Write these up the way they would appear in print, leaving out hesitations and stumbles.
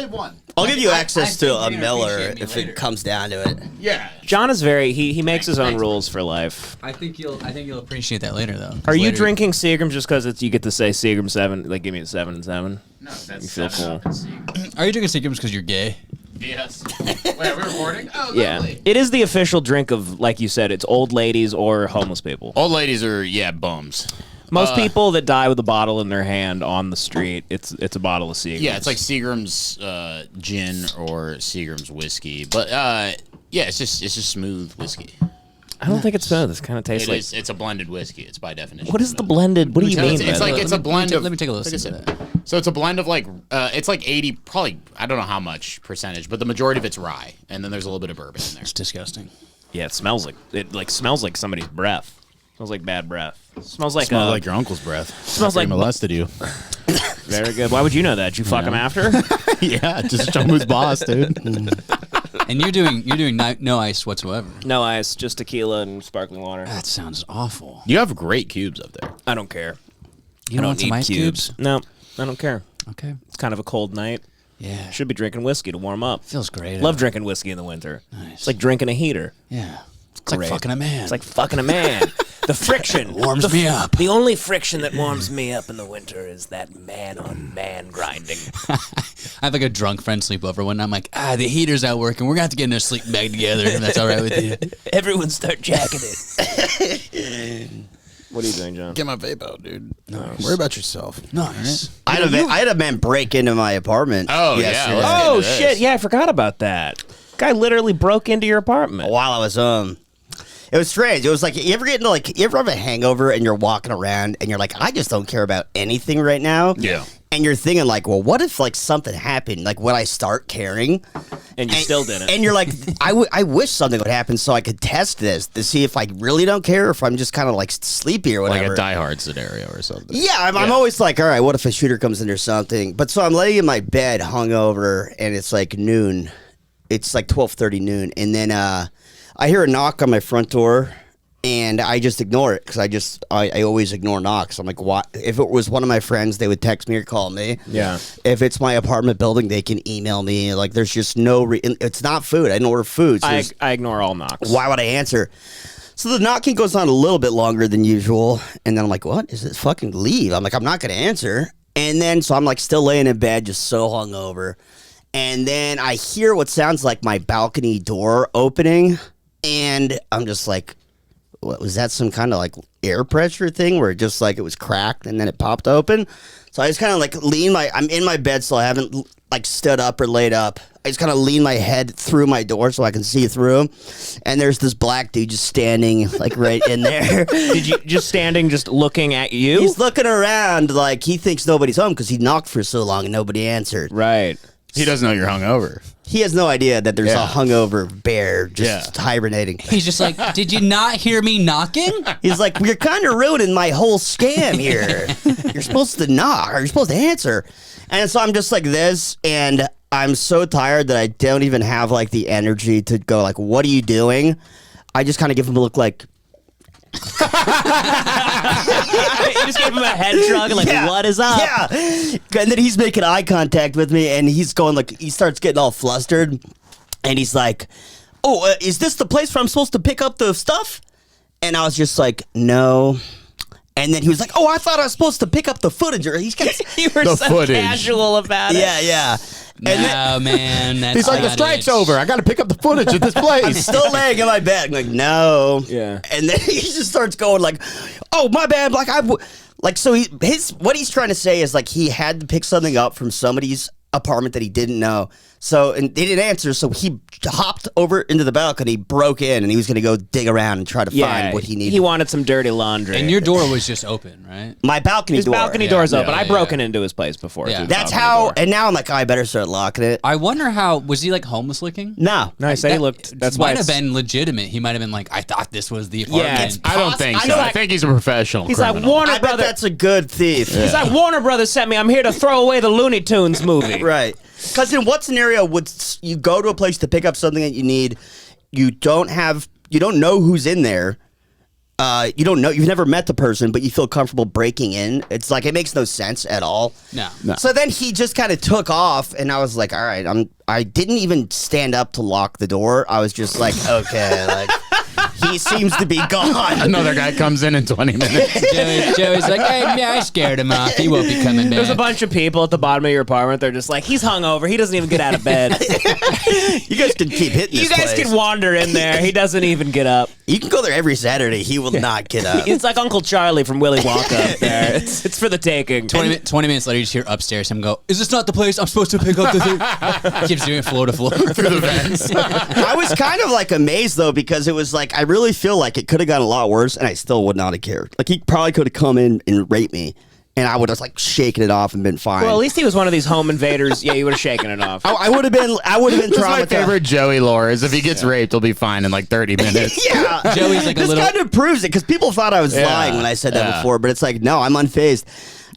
save one. I'll give you access to a think you're gonna Miller appreciate me if later. it comes down to it. Yeah. John is he makes his own rules for life. I think you'll appreciate that later, though. Are you Later- drinking Seagrams just because you get to say Seagram 7? Like, give me a 7 and 7. No, that's You feel 7 cool. Up and Are you drinking Seagrams because you're gay? Yes. Wait, are we recording? Oh, Yeah, lovely. it is the official drink of, like you said, it's old ladies or homeless people. Old ladies are bums. Most people that die with a bottle in their hand on the street, it's a bottle of Seagrams. Yeah, it's like Seagram's gin or Seagram's whiskey, but it's just smooth whiskey. I don't think it's smooth. It kind of tastes like. It's a blended whiskey. It's by definition. What is the blended? What do you mean? It's by like that? it's a blend of. Let me take a like I listen to said. that. So it's a blend of it's like 80, probably I don't know how much percentage, but the majority of it's rye, and then there's a little bit of bourbon in there. It's disgusting. Yeah, it smells like somebody's breath. Smells like bad breath. Smells like Smells like your uncle's breath. Smells like he molested you. Very good. Why would you know that? Did you fuck him after? Yeah, just show him who's boss, dude. And you're doing no ice whatsoever. No ice, just tequila and sparkling water. That sounds awful. You have great cubes up there. I don't care. You I don't don't want some need ice cubes? No, I don't care. Okay. It's kind of a cold night. Yeah. Should be drinking whiskey to warm up. Feels great. Love drinking whiskey in the winter. Nice. It's like drinking a heater. Yeah. It's Great. like fucking a man. It's like fucking a man. The friction warms me up. The only friction that warms me up in the winter is that man-on-man grinding. I have like a drunk friend sleepover one night. I'm like, the heater's not working. We're gonna have to get in a sleeping bag together. If that's all right with you. Everyone start jacking it. What are you doing, John? Get my vape out, dude. Nice. Worry about yourself. Nice. I had a man break into my apartment. Oh, yeah, yesterday. let's get Oh into this. shit! Yeah, I forgot about that. Guy literally broke into your apartment. While I was it was strange. It was like you ever have a hangover and you're walking around and you're like, I just don't care about anything right now. Yeah. And you're thinking like, well, what if like something happened? Like when I start caring, And you still didn't. And you're like, I wish something would happen so I could test this to see if I really don't care or if I'm just kind of like sleepy or whatever. Like a Die Hard scenario or something. Yeah, I'm always like, all right, what if a shooter comes in or something? But so I'm laying in my bed hungover and it's like noon. It's like 12:30 noon. And then I hear a knock on my front door and I just ignore it because I always ignore knocks. I'm like, what? If it was one of my friends, they would text me or call me. Yeah. If it's my apartment building, they can email me. Like, there's just no it's not food. I didn't order food. So I ignore all knocks. why would I answer? So the knocking goes on a little bit longer than usual. And then I'm like, what is this fucking leave? I'm like, I'm not going to answer. And then, so I'm like still laying in bed, just so hungover. And then I hear what sounds like my balcony door opening. And I'm just like, what, was that some kind of like air pressure thing where it just like it was cracked and then it popped open? So I just kind of like I'm in my bed, so I haven't like stood up or laid up. I just kind of lean my head through my door so I can see through. And there's this black dude just standing like right in there. Did you just standing, just looking at you? He's looking around like he thinks nobody's home because he knocked for so long and nobody answered. Right. He doesn't know you're hungover. He has no idea that there's Yeah. a hungover bear just hibernating. He's just like, did you not hear me knocking? He's like, you're kind of ruining my whole scam here. You're supposed to knock or you're supposed to answer. And so I'm just like this, and I'm so tired that I don't even have like the energy to go like, what are you doing? I just kind of give him a look like, You just gave him a head shrug and like, yeah, what is up? Yeah. And then he's making eye contact with me, and he's going like, he starts getting all flustered, and he's like, oh, is this the place where I'm supposed to pick up the stuff? And I was just like, no. And then he was like, oh, I thought I was supposed to pick up the footage. Or he's got, You were The so footage. casual about it. yeah. No, man. That's He's like, the not strike's it. over. I got to pick up the footage at this I'm place. still laying in my bed. I'm like, no. Yeah. And then he just starts going like, oh, my bad. Like, so what he's trying to say is like he had to pick something up from somebody's apartment that he didn't know. So, and they didn't answer, so he hopped over into the balcony, broke in, and he was going to go dig around and try to find what he needed. He wanted some dirty laundry. And your door was just open, right? My balcony his door. balcony door's Yeah, open. yeah, I've broken into his place before. Yeah. through the That's balcony how, door. and now I'm like, I better start locking it. I wonder was he like homeless looking? No. No, I said he looked. That's why might have it's- been legitimate. He might have been like, I thought this was the apartment. it's- I don't think I so. know, I think he's a professional He's like, criminal. Warner I bet Brothers. that's a good thief. He's like, Warner Brothers sent me. I'm here to throw away the Looney Tunes movie. Right. Because in what scenario would you go to a place to pick up something that you need, you don't know who's in there, you don't know, you've never met the person, but you feel comfortable breaking in. It's like, it makes no sense at all. No. So then he just kind of took off, and I was like, all right, I didn't even stand up to lock the door. I was just like, okay, like, he seems to be gone. Another guy comes in 20 minutes. Joey's like, hey, yeah, I scared him off. He won't be coming back. There's a bunch of people at the bottom of your apartment. They're just like, he's hungover. He doesn't even get out of bed. You guys can keep hitting this You guys place. can wander in there. He doesn't even get up. You can go there every Saturday. He will not get up. It's like Uncle Charlie from Willy Wonka up there. It's for the taking. 20 minutes later, you just hear upstairs him go, is this not the place I'm supposed to pick up the thing? Keeps doing it floor to floor through the vents. I was kind of like amazed though, because it was like, I really feel like it could have gotten a lot worse, and I still would not have cared. Like, he probably could have come in and raped me, and I would have like shaken it off and been fine. Well, at least he was one of these home invaders. Yeah, you would have shaken it off. I would have been That's my traumatized. favorite Joey lore is if he gets raped, he'll be fine in like 30 minutes. Yeah, Joey's like a this little- kind of proves it, because people thought I was lying when I said that before, but it's like, no, I'm unfazed.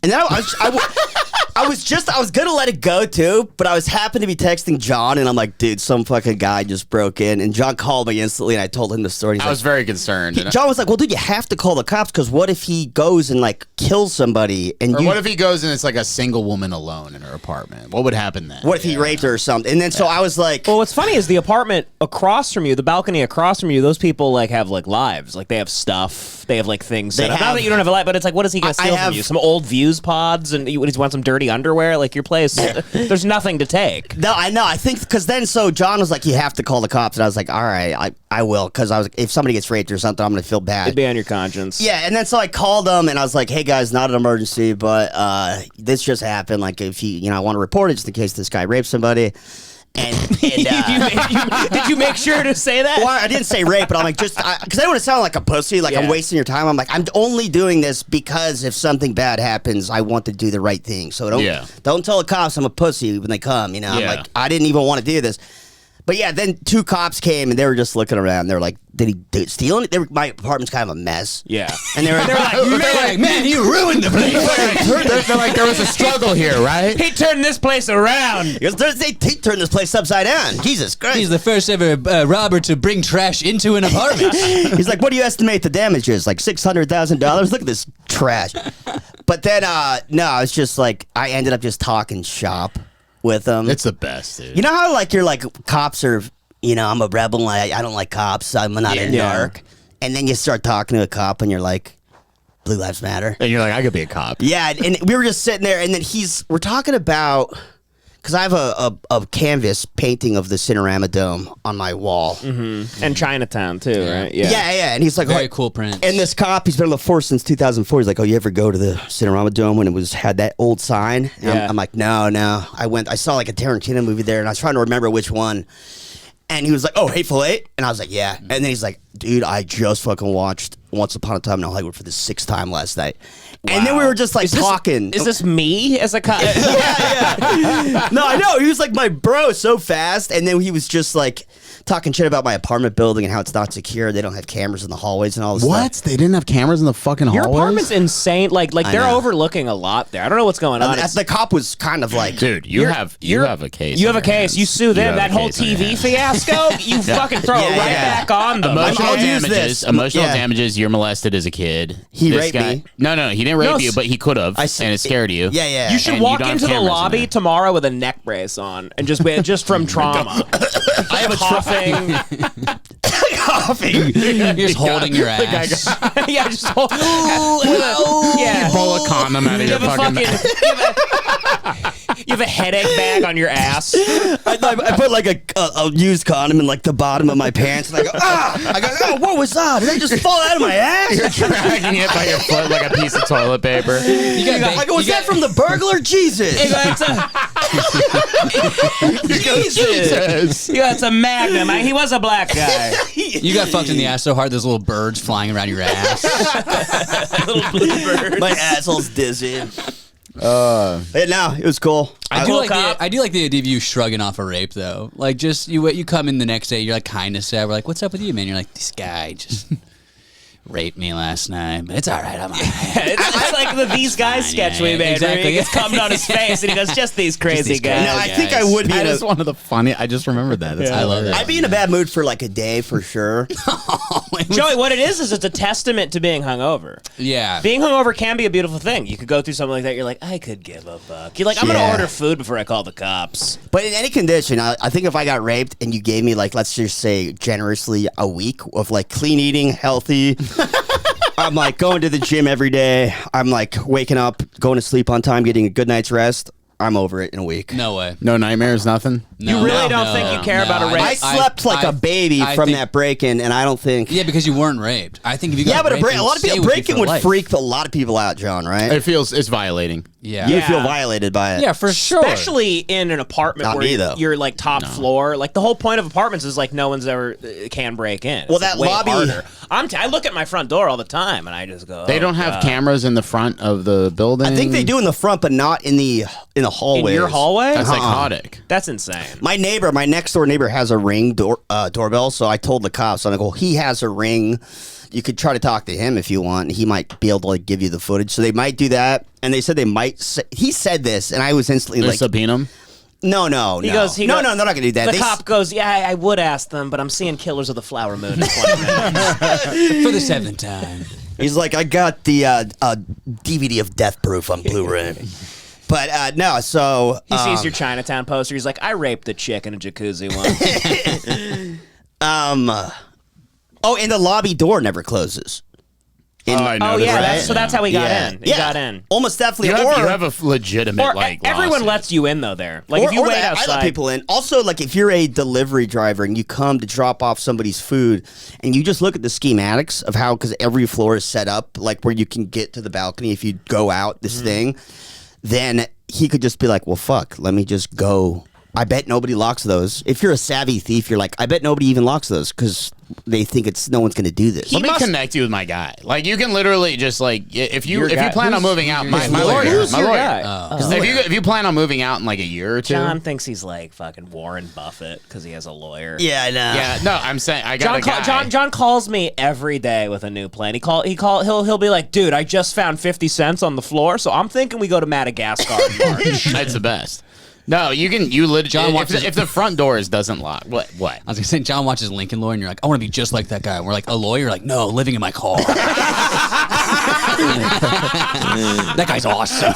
And then I was gonna let it go too, but I was happened to be texting John, and I'm like, dude, some fucking guy just broke in, and John called me instantly, and I told him the story. He's I was very concerned. John was like, well, dude, you have to call the cops, because what if he goes and like kills somebody, and Or what if he goes and it's like a single woman alone in her apartment? What would happen then? what if he raped her or something? And then so I was like, Well, what's funny is the apartment across from you, the balcony across from you, those people like have like lives. Like they have stuff. They have like things set up. Not that you don't have a life, but it's like, what is he going to steal from you? Some old views pods, and you want some dirty underwear? Like your place, there's nothing to take. no, I know. I think because then so John was like, you have to call the cops, and I was like, all right, I will, because I was if somebody gets raped or something, I'm gonna feel bad. It'd be on your conscience. Yeah, and then so I called them, and I was like, hey guys, not an emergency, but this just happened. Like, if I want to report it just in case this guy raped somebody. And Did you make sure to say that? well, I didn't say rape, but I'm like, because I don't want to sound like a pussy, like I'm wasting your time. I'm like, I'm only doing this because if something bad happens, I want to do the right thing. So don't tell the cops I'm a pussy when they come. You know, I'm like, I didn't even want to do this. But yeah, then 2 cops came, and they were just looking around. They were like, did he steal it? My apartment's kind of a mess. Yeah. And they were like, man, you ruined the place. They're like, there was a struggle here, right? He turned this place around. he turned this place upside down. Jesus Christ. He's the first ever robber to bring trash into an apartment. He's like, what do you estimate the damage is? Like $600,000? Look at this trash. But then, no, I was just like, I ended up just talking shop with them. It's the best, dude. You know how like you're like, cops are, I'm a rebel, I don't like cops, I'm not in dark. And then you start talking to a cop, and you're like, Blue Lives Matter. And you're like, I could be a cop. Yeah, and we were just sitting there, and then we're talking about, because I have a canvas painting of the Cinerama Dome on my wall. Mm-hmm. And Chinatown too, right? Yeah. And he's like, Very cool print. And this cop, he's been on the force since 2004. He's like, oh, you ever go to the Cinerama Dome when it had that old sign? And I'm like, no. I saw like a Tarantino movie there, and I was trying to remember which one. And he was like, oh, Hateful Eight? And I was like, yeah. And then he's like, dude, I just fucking watched Once Upon a Time in Hollywood for the 6th time last night. Wow. And then we were just like talking. Is this me as a cop? Yeah. No, I know. He was like my bro so fast. And then he was just like talking shit about my apartment building and how it's not secure. They don't have cameras in the hallways and all this stuff. They didn't have cameras in the fucking Your hallways? apartment's insane. Like they're know. overlooking a lot there. I don't know what's going on. The cop was kind of like, Dude, you have a case. You on have a your case. hands. You sue them. have That a whole case on your TV hands. fiasco, you fucking throw it right back on them. Emotional I'll use damages. this. Emotional Yeah. damages. You're molested as a kid. He This raped guy, me. No, he didn't rape you, but he could have, and it scared you. Yeah. You should And you walk don't have into the cameras in lobby there. tomorrow with a neck brace on and just from trauma. I have a coughing. coughing. You're just holding your ass. Yeah, just hold. Yeah. Pull a condom out of You your have a fucking. you have a headache bag on your ass. I put like a used condom in like the bottom of my pants, and I go, oh, what was that? Did they just fall out of my ass? You're dragging it by your foot like a piece of toilet paper. I go, was that from the burglar? Jesus. Jesus. Yeah, it's a magnum. He was a black guy. You got fucked in the ass so hard there's little birds flying around your ass. Little blue bird. My asshole's dizzy. No, it was cool. I do like the idea of you shrugging off a rape though. Like just you come in the next day, you're like kind of sad. We're like, what's up with you, man? You're like, this guy just raped me last night, but it's all right. I'm all right. It's like the These Guys sketch we made. Exactly. Where he gets cummed on his face and he goes, just these crazy guys. No, I think I would be. That is one of the funny. I just remembered that. That's I love hilarious. that. I'd be in a bad mood for like a day for sure. Joey, what it is it's a testament to being hungover. Yeah. Being hungover can be a beautiful thing. You could go through something like that. You're like, I could give a fuck. You're like, I'm going to order food before I call the cops. But in any condition, I think if I got raped and you gave me like, let's just say generously a week of like clean eating, healthy. I'm like going to the gym every day. I'm like waking up, going to sleep on time, getting a good night's rest. I'm over it in a week. No way. No nightmares, nothing. No, You really don't think you care about a rape? I slept like a baby I from think- that break-in, and I don't think. Yeah, because you weren't raped. I think if you got Yeah, but raped, a lot of people break-in would life. freak a lot of people out, John. Right? It's violating. Yeah. You would Yeah. feel violated by it. Yeah, for sure. Especially in an apartment Not where me, though. you're like top floor. Like the whole point of apartments is like no one's ever can break in. Well, It's, that like, way lobby- harder. I look at my front door all the time and I just go. They oh, don't have God. cameras in the front of the building. I think they do in the front, but not in the hallway. In your hallway? That's psychotic. That's insane. My next door neighbor has a Ring doorbell, so I told the cops, I'm like, well, he has a Ring. You could try to talk to him if you want. He might be able to like give you the footage. So they might do that. And they said they might. He said this, and I was instantly They like, subpoena 'em? no. No, they're not going to do that. The They cop goes, yeah, I would ask them, but I'm seeing Killers of the Flower Moon in 20 minutes. For the 7th time. He's like, I got the DVD of Death Proof on Blu-ray. But no, so He sees your Chinatown poster. He's like, I raped a chick in a jacuzzi once. and the lobby door never closes. I know. that's how he got in. He Yeah. got in. Almost definitely. You have a legitimate Or like. everyone lawsuit. lets you in though. There, like if you wait I outside, let people in. Also, like if you're a delivery driver and you come to drop off somebody's food, and you just look at the schematics of how, because every floor is set up like where you can get to the balcony if you go out this thing, then he could just be like, well, fuck, let me just go. I bet nobody locks those. If you're a savvy thief, you're like, I bet nobody even locks those because they think no one's going to do this. Let me connect you with my guy. Like you can literally just like if you Your guy? plan on Who's moving out, my lawyer? lawyer, Who's my your lawyer. guy? If you plan on moving out in like a year or two, John thinks he's like fucking Warren Buffett because he has a lawyer. Yeah, I know. yeah, no, I'm saying I got a guy. John calls me every day with a new plan. He'll be like, dude, I just found 50 cents on the floor, so I'm thinking we go to Madagascar in March. That's the best. No, you legit. John watches- If the front doors doesn't lock, what? I was gonna say, John watches Lincoln Lawyer, and you're like, I want to be just like that guy. And we're like, a lawyer? You're like, no, living in my car. That guy's awesome.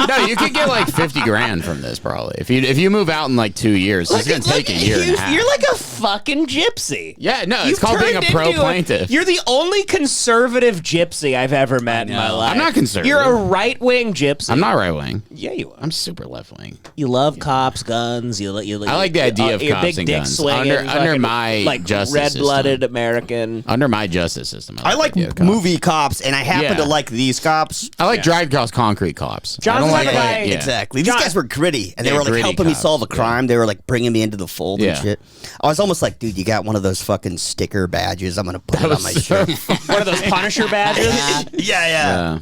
No, you could get like 50 grand from this probably. If you move out in like 2 years, it's gonna take a year and a half. You're like a fucking gypsy. Yeah, no, it's You've called being a turned pro into plaintiff. You're the only conservative gypsy I've ever met in my know. life. I'm not conservative. You're a right-wing gypsy. I'm not right wing. Yeah, you are. I'm super left wing. You love cops, guns. You I like the idea of you're cops big and dick guns. swinging, Under fucking, my like justice red-blooded system. American. Under my justice system, I like the idea of cops. movie cops, and I happen Yeah. to like these cops. I like drive across concrete cops. John's I don't the like type of guy- yeah. Exactly. John- These guys were gritty, and they Yeah, were like gritty helping me cops, solve a crime. They were like bringing me into the fold Yeah. and shit. I was almost like, dude, you got one of those fucking sticker badges. I'm gonna put it on my shirt. One of those Punisher badges. Yeah.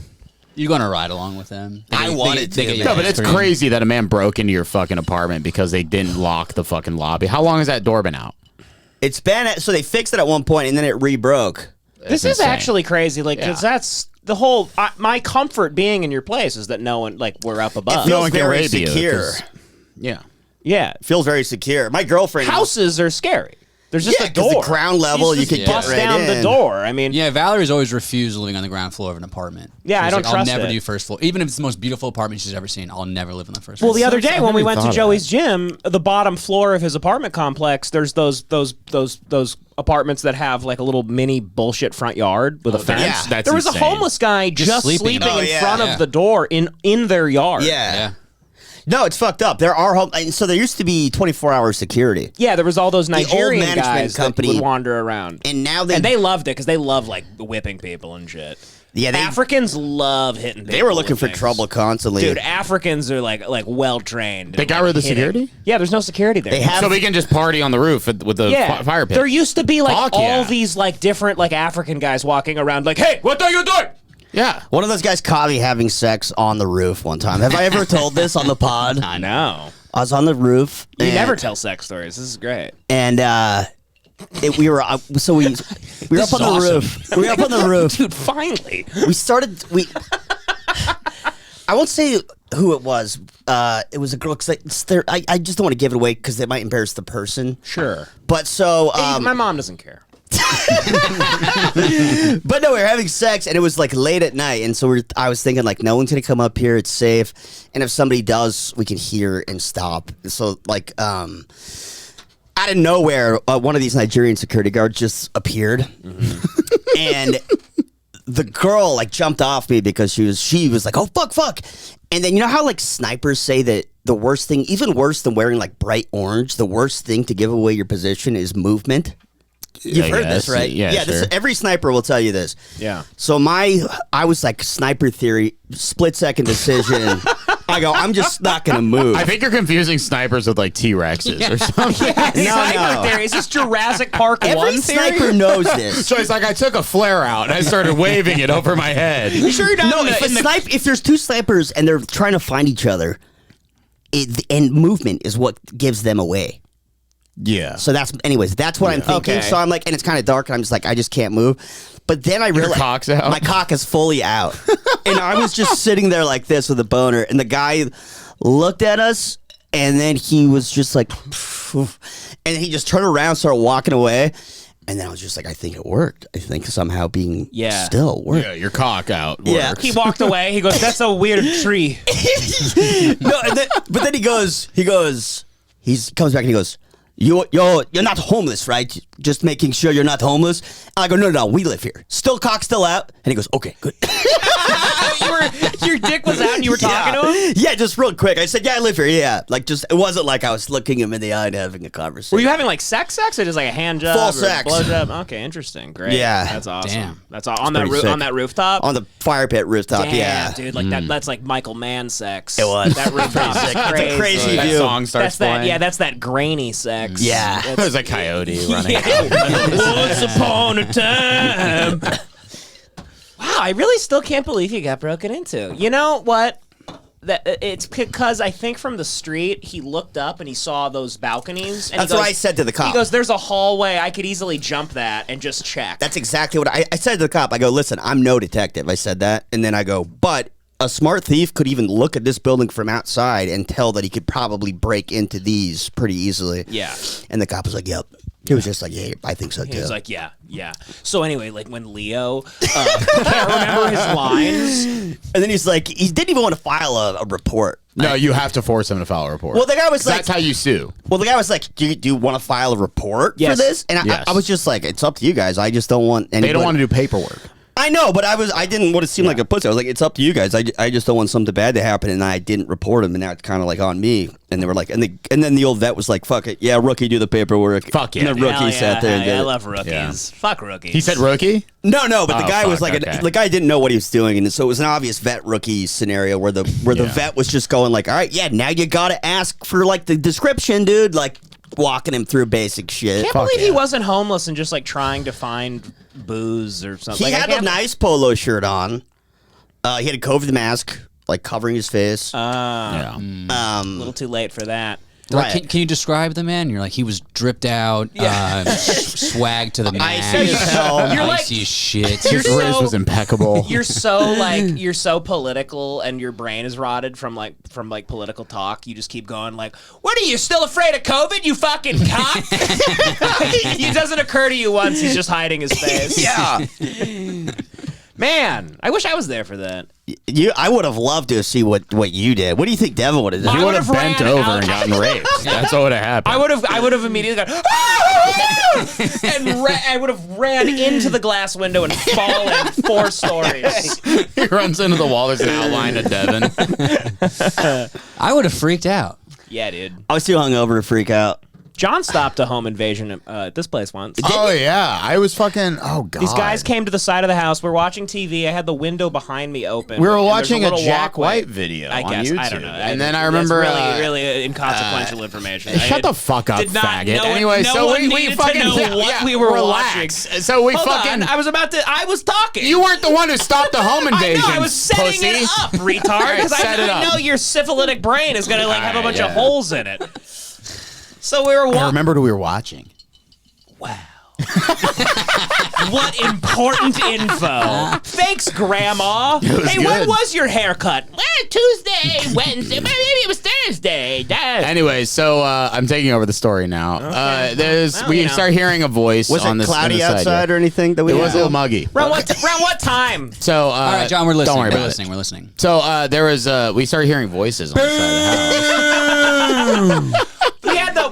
You going to ride along with them? I wanted to, get man. No, but ice it's cream. crazy that a man broke into your fucking apartment because they didn't lock the fucking lobby. How long has that door been out? It's been so they fixed it at one point, and then it re-broke. This is insane. actually crazy. Like, 'cause that's the whole. my comfort being in your place is that no one, like, we're up above. It No feels one can very rape you, secure. 'cause- Yeah. Yeah, Feels very secure. My girlfriend houses are scary. There's just Yeah, a 'cause the door. ground level, you just could get bust right down the in. door. I mean, Yeah, Valerie's always refused living on the ground floor of an apartment. Yeah, I She's don't like, trust I'll never it. do first floor. Even if it's the most beautiful apartment she's ever seen, I'll never live on the first floor. well, the other day I when we never went to thought of Joey's gym, the bottom floor of his apartment complex, there's those apartments that have like a little mini bullshit front yard with a fence. yeah. That's there was insane. a homeless guy just sleeping sleeping. in Oh, yeah. front Yeah. of the door in their yard. Yeah. No, it's fucked up. There are and so there used to be 24-hour security, Yeah, there was all those Nigerian management guys company- that would wander around. and now And they loved it because they love like whipping people and shit. yeah they Africans love hitting people. they were looking with for things. trouble constantly. Dude, Africans are like well trained. They got rid of the security? Yeah, there's no security there. They have So we can just party on the roof with the fire pit. There used to be like Fuck all yeah. these like different like African guys walking around like, hey, what are you doing? Yeah. one of those guys caught me having sex on the roof one time. Have I ever told this on the pod? I know. I was on the roof. You and- never tell sex stories. This is great. And we were up on the roof. We were up on the roof. Dude, finally. I won't say who it was. It was a girl. Cause I just don't want to give it away because it might embarrass the person. Sure. But so my mom doesn't care. But no, we were having sex, and it was like late at night, and so I was thinking like, no one's gonna come up here. It's safe, and if somebody does, we can hear and stop. So like, out of nowhere, one of these Nigerian security guards just appeared, and the girl like jumped off me because she was like, oh fuck, and then you know how like snipers say that the worst thing, even worse than wearing like bright orange, the worst thing to give away your position is movement. You've heard this, right? Yeah, sure. Every sniper will tell you this. Yeah. So I was like sniper theory, split second decision. I go, I'm just not gonna move. I think you're confusing snipers with like T-Rexes or something. Sniper theory. Is this Jurassic Park Every 1 theory? sniper knows this. So it's like I took a flare out and I started waving it over my head. You sure you're not No, if there's two snipers and they're trying to find each other, and movement is what gives them away. Yeah. So that's what I'm thinking. Okay. So I'm like, and it's kind of dark, and I'm just like, I just can't move. But then I realized cock's out? my cock is fully out, and I was just sitting there like this with a boner, and the guy looked at us, and then he was just like, and he just turned around, started walking away, and then I was just like, I think it worked. I think somehow being still worked. Yeah, your cock out works. Yeah. He walked away. He goes, that's a weird tree. No, but then he comes back and he goes, You're not homeless, right? Just making sure you're not homeless. And I go, no, we live here. Cock still out. And he goes, okay, good. Your dick was out and you were talking to him? Yeah, just real quick. I said, yeah, I live here. Yeah, like it wasn't like I was looking him in the eye and having a conversation. Were you having like sex or just like a hand job? Full or sex. Blow job? Okay, interesting. Great. Yeah. That's awesome. Damn. That's on that pretty sick. on that rooftop? on the fire pit rooftop? Damn, Yeah, dude, like that's like Michael Mann sex. It was. That rooftop. Pretty sick. That's It's a crazy That view. song starts That's playing. that's that grainy sex. Yeah. There's a coyote running. Once upon a time. Wow, I really still can't believe you got broken into. You know what? It's because I think from the street he looked up and he saw those balconies. And That's what I said to the cop. He goes, "There's a hallway. I could easily jump that and just check." That's exactly what I said to the cop. I go, listen, I'm no detective. I said that. And then I go, but a smart thief could even look at this building from outside and tell that he could probably break into these pretty easily. Yeah. And the cop was like, yep. He was just like, yeah, I think so too. He was like, yeah. So anyway, like when Leo can't remember his lines. And then he's like, he didn't even want to file a report. No, you have to force him to file a report. Well, the guy was like, that's how you sue. Well, the guy was like, do you want to file a report for this? And Yes. I was just like, it's up to you guys. I just don't want anybody. They don't want to do paperwork. I know, but I didn't want to seem like a pussy. I was like, it's up to you guys. I just don't want something bad to happen, and I didn't report him, and now it's kind of like on me. And they were like, and then the old vet was like, fuck it, yeah, rookie, do the paperwork. Fuck yeah. And the rookie Hell sat there and did I it. love rookies. Yeah. Fuck rookies. He said rookie? No, but the Oh, guy was fuck, like, okay. the guy didn't know what he was doing, and so it was an obvious vet rookie scenario where the vet was just going like, all right, yeah, now you got to ask for like the description, dude, like walking him through basic shit. Can't believe he wasn't homeless and just like trying to find booze or something. He Like, had a nice polo shirt on. He had a COVID mask, like covering his face. Yeah. A little too late for that. Like, Right. can you describe the man? You're like, he was dripped out, swag to the max, Icy as hell. You're like- icy as shit. You're His Grizz so- was impeccable. You're so political and your brain is rotted from political talk. You just keep going like, what are you still afraid of COVID, you fucking cock? It doesn't occur to you once he's just hiding his face. Yeah. Man, I wish I was there for that. I would have loved to see what you did. What do you think Devin would have done? He would have would've bent ran over out. and gotten raped. That's what would have happened. I would have immediately gone, and I would have ran into the glass window and fallen 4 stories. He runs into the wall. There's an outline of Devin. I would have freaked out. Yeah, dude. I was too hungover to freak out. John stopped a home invasion at this place once. Oh, yeah. I was fucking... Oh, God. These guys came to the side of the house. We're watching TV. I had the window behind me open. We were and there's watching a little Jack walkway. White video I on guess. YouTube. I don't know. And then I remember... That's really inconsequential information. Shut the fuck up, did not faggot. know- anyway, no so one we needed to fucking... know what we were relax. watching. So we Hold fucking... on. I was talking. You weren't the one who stopped the home invasion, I know. I was setting pussy. it up, retard. Because Set it I up. know your syphilitic brain is going to have a bunch of yeah. holes in it. So we were I watching. remembered we were watching. What important info. Thanks, Grandma. Hey, when was your haircut? Well, Tuesday, Wednesday, maybe it was Thursday. Anyway, so I'm taking over the story now. Okay. We start hearing a voice Was on it this cloudy on the side outside or anything that we It was a little muggy. Around what time? So, All right, John, we're listening. Don't worry We're about listening. it. We're listening. So there was we started hearing voices on the side of the house.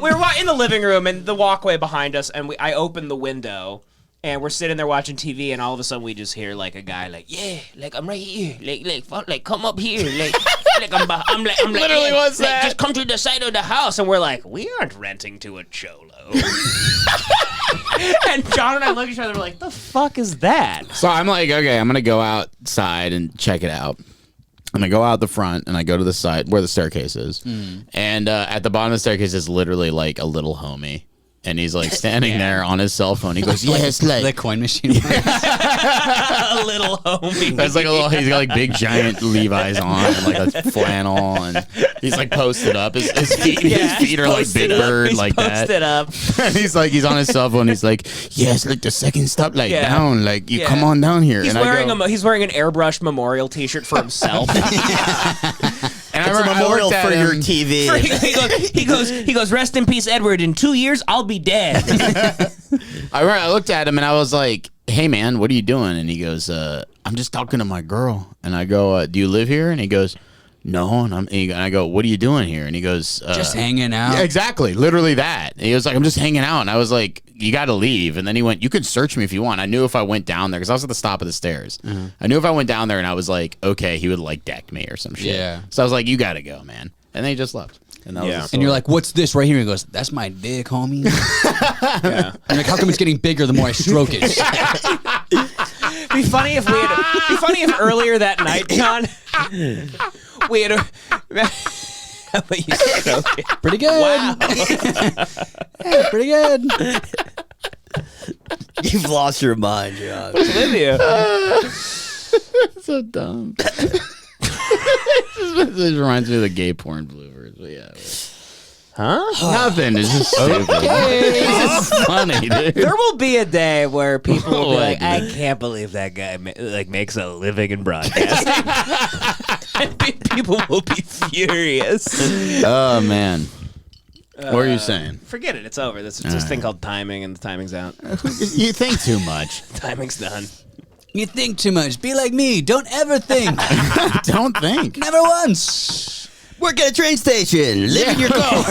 We were in the living room and the walkway behind us, and I opened the window, and we're sitting there watching TV, and all of a sudden we just hear like a guy like, yeah, like I'm right here, like come up here, like I'm like Literally, yeah, what's like, that? just come to the side of the house, and we're like, we aren't renting to a cholo. And John and I look at each other, we're like, the fuck is that? So I'm like, okay, I'm gonna go outside and check it out. And I go out the front and I go to the side where the staircase is. And at the bottom of the staircase is literally like a little homie. And he's like standing there on his cell phone. He goes, yes, The coin machine. A little homie. That's like he's got like big giant Levi's on and like a flannel, and he's like posted up. His feet are like Big Bird, He's like that. posted up. And he's on his cell phone. He's like, yes, like the second stop, like down, like you come on down here. He's and he's wearing an airbrushed memorial T-shirt for himself. And It's a memorial for your TV. He goes, rest in peace, Edward. In 2 years, I'll be dead. I looked at him and I was like, hey man, what are you doing? And he goes, I'm just talking to my girl. And I go, do you live here? And he goes, no. And I go, what are you doing here? And he goes, Just hanging out. Yeah, exactly. Literally that. And he was like, I'm just hanging out. And I was like, you got to leave. And then he went, you can search me if you want. I knew if I went down there, because I was at the top of the stairs. I knew if I went down there and I was like, okay, he would like deck me or some shit. Yeah. So I was like, you got to go, man. And then he just left. And that was the And you're story. like, what's this right here? He goes, that's my dick, homie. I'm like, how come it's getting bigger the more I stroke it? Be funny if earlier that night, John, we had Pretty good. Wow. Yeah, pretty good. You've lost your mind, John. What's with you? so dumb. This reminds me of the gay porn bloopers, but yeah. Huh? Nothing. It's just stupid. It's just funny, dude. There will be a day where people will be like, I I can't believe that guy makes a living in broadcasting. And people will be furious. Oh, man. What are you saying? Forget it. It's over. It's this thing called timing, and the timing's out. You think too much. Timing's done. You think too much. Be like me. Don't ever think. Don't think. Never once. Work at a train station. Live in your car.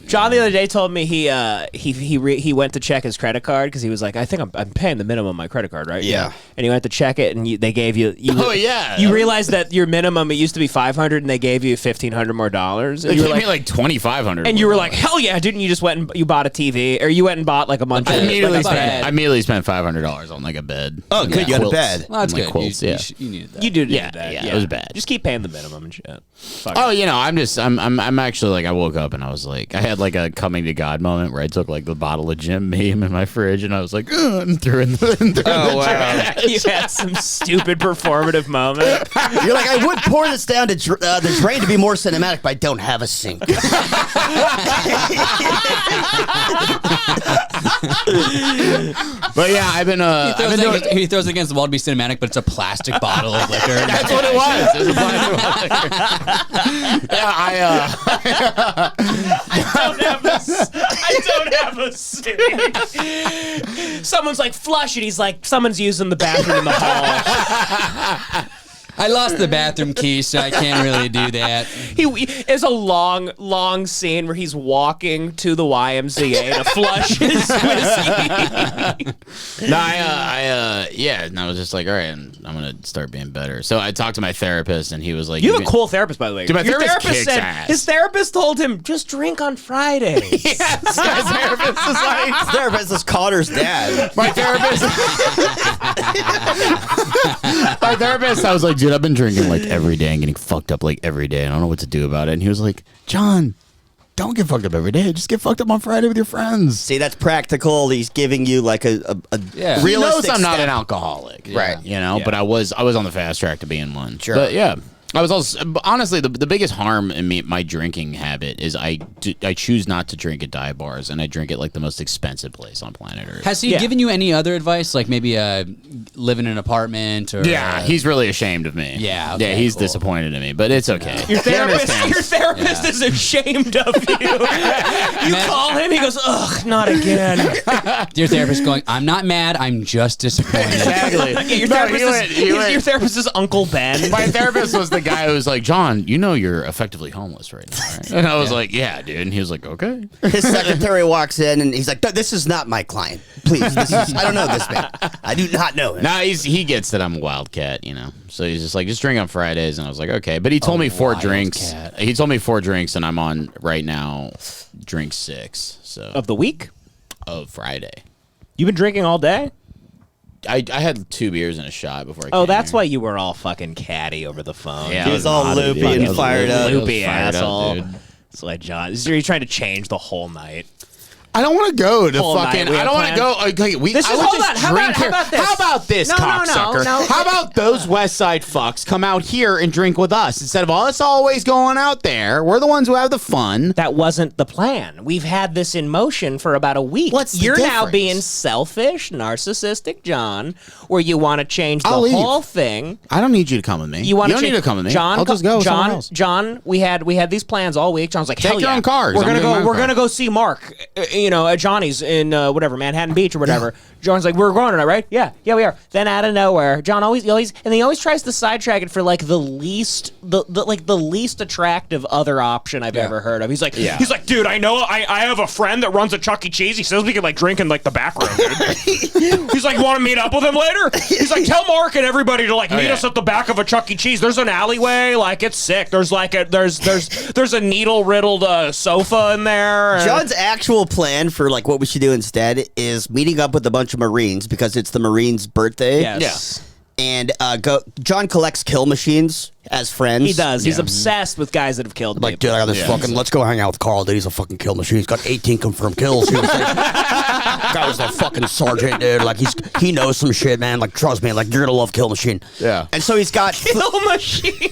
John the other day told me he went to check his credit card because he was like, I think I'm paying the minimum on my credit card, right? Yeah. And he went to check it, and they gave you. Oh, yeah. You realized that your minimum, it used to be $500, and they gave you $1,500 more dollars. They And you were gave me like $2,500. and you were like, hell yeah! Didn't you just went and you bought a TV, or you went and bought like a bunch I of immediately bed. spent $500 on like a bed. Oh, good. You had a Quilts. bed. Well, that's Like good. quilts, You yeah. needed that. You did Yeah, that. yeah, it was bad. Just keep paying the minimum and shit. Fuck Oh, it. you know, I'm actually like, I woke up and I was like, I had like a coming to God moment where I took like the bottle of Jim Beam in my fridge and I was like, and threw in the trash. You had some stupid performative moment. You're like, I would pour this down to the drain to be more cinematic, but I don't have a sink. But yeah, I've been He throws it against the wall to be cinematic, but it's a plastic bottle of liquor. That's what it was. It was a plastic bottle. Yeah, I don't have a sink. Someone's like, flush it. He's like, someone's using the bathroom in the hall. I lost the bathroom key, so I can't really do that. It's a long scene where he's walking to the YMCA to flush his whiskey. No, I was just like, all right, I'm gonna start being better. So I talked to my therapist, and he was like, You have a cool therapist, by the way. Dude, my Your therapist therapist kicks said ass. his therapist told him just drink on Fridays. Yes, my therapist is like, His therapist is Connor's dad. my therapist, I was like, dude, I've been drinking like every day and getting fucked up like every day. I don't know what to do about it. And he was like, John, don't get fucked up every day. Just get fucked up on Friday with your friends. See, that's practical. He's giving you like a Yeah. He knows realistic I'm not step. an alcoholic, Right. You know, Yeah. but I was on the fast track to being one. Sure. But yeah, I was also honestly the biggest harm in my drinking habit is I choose not to drink at dive bars, and I drink at like the most expensive place on planet Earth. Has he given you any other advice, like maybe live in an apartment? Or yeah, he's really ashamed of me. Yeah, okay, he's cool. disappointed in me, but it's okay. Your therapist is ashamed of you. You call him, he goes, ugh, not again. Your therapist going, I'm not mad, I'm just disappointed. Exactly. Your therapist is Uncle Ben. My therapist was the guy who was like, John, you know you're effectively homeless right now, right? And I was like, yeah, dude. And he was like, okay. His secretary walks in and he's like, this is not my client. Please, I don't know this man. I do not know him. No, he gets that I'm a wildcat, you know. So he's just like, just drink on Fridays. And I was like, okay. But he told me 4 drinks. He told me 4 drinks, and I'm on right now drink 6. So Of the week? Of Friday. You've been drinking all day? I had 2 beers and a shot before I came that's here. why you were all fucking catty over the phone. Yeah, He was all loopy and fired up. Loopy Fired up, asshole. dude. It's like, John, you're trying to change the whole night. I don't want to go to Whole fucking. night we I don't want have to go. Okay, hold on. How about this? How about this, cocksucker? no. How about those West Side fucks come out here and drink with us instead of us always going out there? We're the ones who have the fun. That wasn't the plan. We've had this in motion for about a week. What's the You're now difference? being selfish, narcissistic, John, where you want to change the I'll leave. whole thing. I don't need you to come with me. You want don't need to come with me. John, I'll just go. somewhere John, else. John, we had these plans all week. John's like, Take hell your yeah. own cars. We're I'm gonna doing my go. own We're car. gonna go see Mark. At Johnny's in whatever Manhattan Beach or whatever. John's like, we're going tonight, right? Yeah, we are. Then out of nowhere, John always tries to sidetrack it for like the least attractive other option I've ever heard of. He's like, dude, I know I have a friend that runs a Chuck E. Cheese. He says we can like drink in like the back room, dude. He's like, you want to meet up with him later? He's like, tell Mark and everybody to like meet us at the back of a Chuck E. Cheese. There's an alleyway, like it's sick. There's like there's a needle riddled sofa in there. John's actual plan for like what we should do instead is meeting up with a bunch of Marines because it's the Marines' birthday. Yes. And John collects kill machines as friends. He does. He's obsessed with guys that have killed Like, people. dude, I got this fucking. Let's go hang out with Carl. Dude, he's a fucking kill machine. He's got 18 confirmed kills. Guy was a fucking sergeant, dude. Like he knows some shit, man. Like, trust me. Like, you're gonna love kill machine. Yeah. And so he's got Kill machine.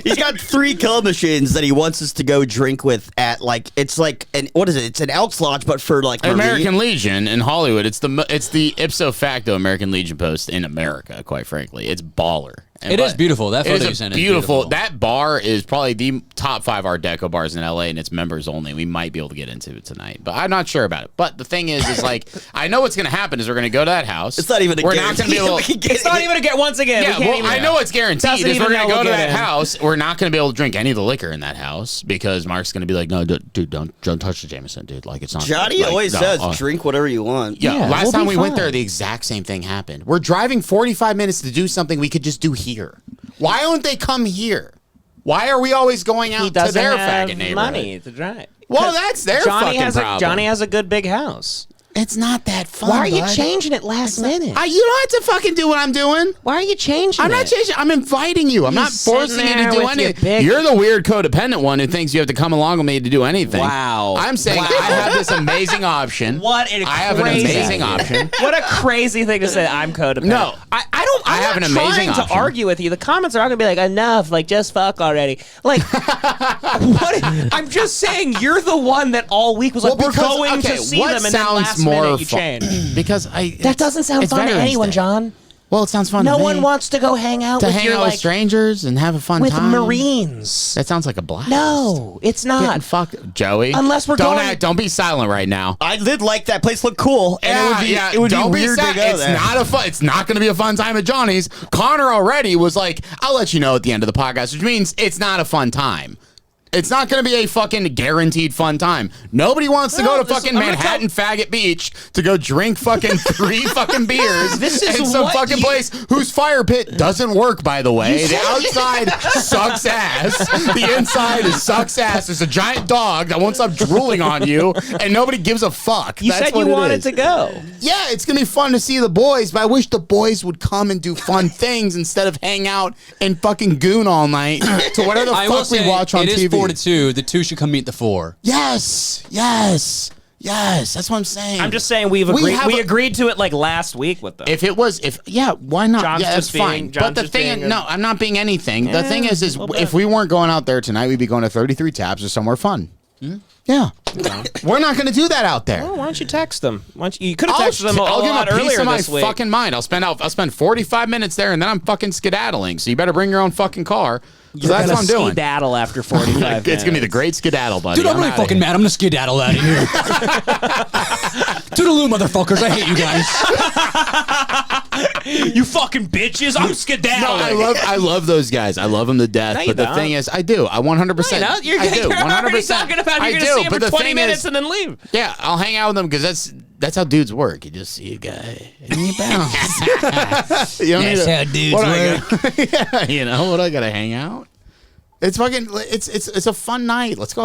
he's got 3 kill machines that he wants us to go drink with at like it's like what is it? It's an Elks Lodge, but for like American Legion in Hollywood. It's the ipso facto American Legion post in America. Quite frankly, it's baller. It is beautiful. That photo you sent is beautiful. That bar is probably the top 5 Art Deco bars in LA, and it's members only. We might be able to get into it tonight, but I'm not sure about it. But the thing is like, I know what's going to happen is we're going to go to that house. It's not even a We're not going to be able. It's not even a get once again. Yeah, well, I know it's guaranteed. Doesn't Is we're even going to know go to we'll that get in. house. We're not going to be able to drink any of the liquor in that house because Mark's going to be like, no, dude, don't touch the Jameson, dude. Like it's not. Johnny like, always no, says, drink whatever you want. Yeah, last we'll time be we went there, fine. the exact same thing happened. We're driving 45 minutes to do something we could just do here. Why don't they come here? Why are we always going out He to doesn't their have faggot neighborhood? money to drive. Well, that's their Johnny fucking problem. Johnny has a good big house. It's not that fun. Why are you bud. changing it last minute? You don't have to fucking do what I'm doing. Why are you changing I'm it? not changing. I'm inviting you. I'm You're not forcing you sitting to there do with your anything. big- You're the weird codependent one who thinks you have to come along with me to do anything. Wow. I'm saying I have this amazing option. What a I have an crazy- amazing option. What a crazy thing to say. I'm codependent. No. I don't. I'm I have not an amazing trying to option. argue with you. The comments are all gonna be like, enough. Like, just fuck already. Like, what? I'm just saying, you're the one that all week was like, we're going to see them, and then last minute you change. Because That doesn't sound fun to Veterans anyone, Day. John. Well, it sounds fun. No to me. one wants to go hang out to with hang your out like with strangers and have a fun with time. Marines. That sounds like a blast. No, it's Getting not. fucked, Joey. Unless we're don't going- don't be silent right now. I did like that place. Looked cool, and it would be don't weird to sad. go It's there. not a fun. It's not going to be a fun time at Johnny's. Connor already was like, "I'll let you know at the end of the podcast," which means it's not a fun time. It's not going to be a fucking guaranteed fun time. Nobody wants to go to fucking Manhattan Faggot Beach to go drink fucking 3 fucking beers This is in some what fucking you- place whose fire pit doesn't work, by the way. The outside sucks ass. The inside sucks ass. There's a giant dog that won't stop drooling on you, and nobody gives a fuck. You That's said what you it wanted is. to go. Yeah, it's going to be fun to see the boys, but I wish the boys would come and do fun things instead of hang out and fucking goon all night to whatever the I will fuck we say, watch on it TV. is 4 to 2. The 2 should come meet the 4. Yes. Yes, that's what I'm saying. I'm just saying we agreed to it like last week with them. Why not? John's yeah, just it's fine. being- John's But the just thing, being no, I'm not being anything. The thing is if we weren't going out there tonight, we'd be going to 33 Taps or somewhere fun. Yeah, we're not going to do that out there. Well, why don't you text them? You could have texted them I'll give lot them a piece earlier of my this week. fucking mind. I'll spend 45 minutes there, and then I'm fucking skedaddling. So you better bring your own fucking car. That's what I'm doing. Skedaddle after 45 minutes. It's gonna be the great skedaddle, buddy. Dude, I'm really fucking mad. I'm gonna skedaddle out of here. Toodaloo, motherfuckers. I hate you guys. You fucking bitches. I'm skedaddling. No, I love those guys. I love them to death. No, but the thing is, I do. I 100%. You're already talking about you're going to see him for 20 minutes and then leave. Yeah, I'll hang out with them because that's how dudes work. You just see a guy and you bounce. That's how dudes work. Yeah, you know what? I gotta hang out. It's fucking. It's a fun night. Let's go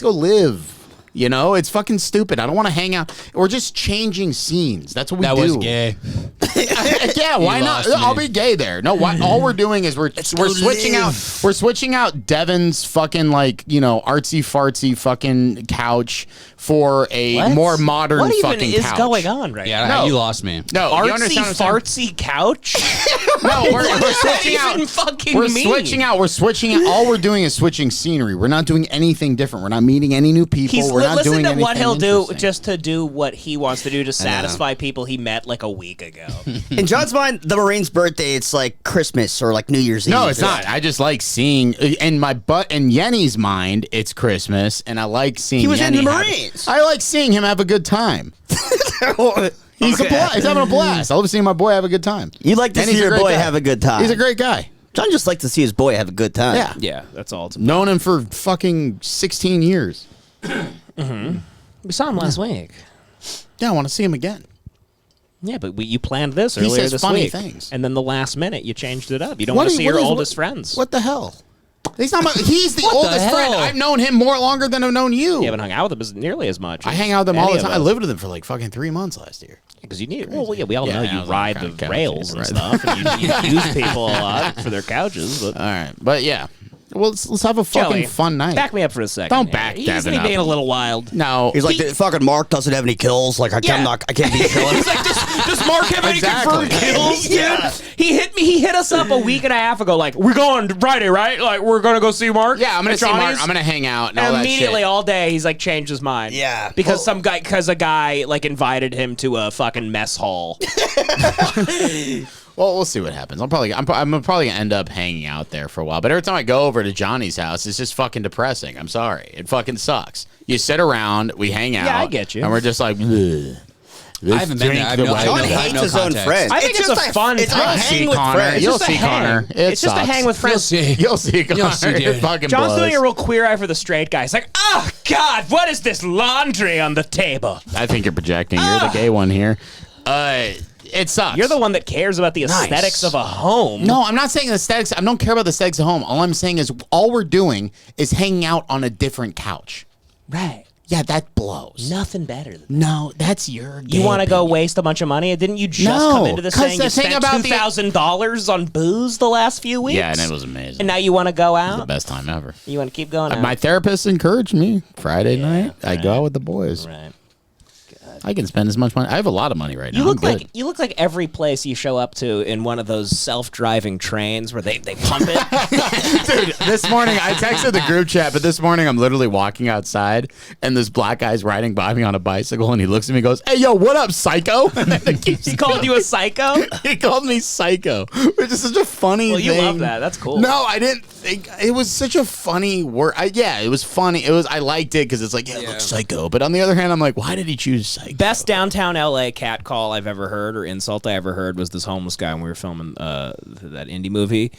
live. You know, it's fucking stupid. I don't want to hang out. We're just changing scenes. That's what we do. That was gay. Yeah, why not? lost me. I'll be gay there. No, all we're doing is we're switching out. We're switching out Devan's fucking artsy fartsy fucking couch for a more modern what fucking even is couch. going on right Yeah, now? No. you lost me. No, you Artsy understand what I'm saying? fartsy couch? No, we're switching that out. even fucking We're mean? switching out. We're switching out. All we're doing is switching scenery. We're not doing anything different. We're not meeting any new people. We're not listen doing to anything what he'll do interesting. just to do what he wants to do to satisfy people he met like a week ago. In John's mind, the Marine's birthday, it's like Christmas or like New Year's Eve. No, it's not. I just like seeing in Yenny's mind, it's Christmas, and I like seeing. He was in the Yenny Marines. I like seeing him have a good time. He's Okay. he's having a blast. I love seeing my boy have a good time. You like to And see he's a your great boy guy. have a good time. He's a great guy. John just likes to see his boy have a good time. Yeah. Yeah, that's all it's about. Known him for fucking 16 years. We saw him last week. Yeah, I want to see him again. Yeah, but you planned this He earlier says this funny week. things. And then the last minute, you changed it up. You don't want to see your oldest friends. What the hell? He's not. He's the What the oldest friend. hell? I've known him more longer than I've known you. You haven't hung out with them nearly as much. I hang out with them all the time. I lived with them for like fucking 3 months last year. Because you need. Well, yeah, we all Yeah, know I you was ride on the the couch, rails yeah, and right. stuff, and you use people a lot for their couches. But All right, but yeah, well, let's have a fucking Joey, fun night. back me up for a second. Don't here. back Isn't Devin he up. being a little wild? No, He's like, fucking Mark doesn't have any kills. Like, I can't be killing. He's like, does Mark have any Exactly. confirmed kills, dude? Yeah. He hit us up a week and a half ago, like, we're going Friday, right? Like, we're gonna go see Mark. yeah, I'm gonna at see Mark. Johnny's? I'm gonna hang out and all And that immediately, shit. all day, he's like changed his mind. Yeah. because a guy like invited him to a fucking mess hall. Well, we'll see what happens. I'm probably gonna end up hanging out there for a while. But every time I go over to Johnny's house, it's just fucking depressing. I'm sorry, it fucking sucks. You sit around, we hang out. I get you. and we're just like. "Ugh. I haven't been there. I have no, I John have no, I have hates no his own context. friends. I think it's just a fun It's time. a You'll hang see with Connor. friends. You'll It's just see a hang. Connor. It's just a hang with You'll friends. see. You'll see Connor. You'll see, It dude. fucking John's blows. doing a real queer eye for the straight guy. He's like, oh God, what is this laundry on the table? I think you're projecting. You're the gay one here. It sucks. You're the one that cares about the aesthetics of a home. No, I'm not saying aesthetics. I don't care about the aesthetics at home. All I'm saying is all we're doing is hanging out on a different couch. Right. Yeah, that blows. Nothing better than that. No, that's your. You want to go waste a bunch of money? Didn't you just come into this 'cause saying the you thing spent about the- $2,000 on booze the last few weeks? Yeah, and it was amazing. And now you want to go the out? best time ever. You want to keep going out? My therapist encouraged me. Friday night, I go out with the boys. Right. I can spend as much money. I have a lot of money right now. You look I'm good. like you look like every place you show up to in one of those self-driving trains where they pump it. Dude, this morning I texted the group chat, but this morning I'm literally walking outside and this black guy's riding by me on a bicycle and he looks at me and goes, "Hey, yo, what up, psycho?" And then it keeps He called you a psycho? He called me psycho, which is such a funny Well, you thing. love that. That's cool. No, I didn't think it was such a funny word. Yeah, it was funny. I liked it because it's like, yeah, it looks psycho. But on the other hand, I'm like, why did he choose psycho? Best downtown LA cat call I've ever heard or insult I ever heard was this homeless guy when we were filming that indie movie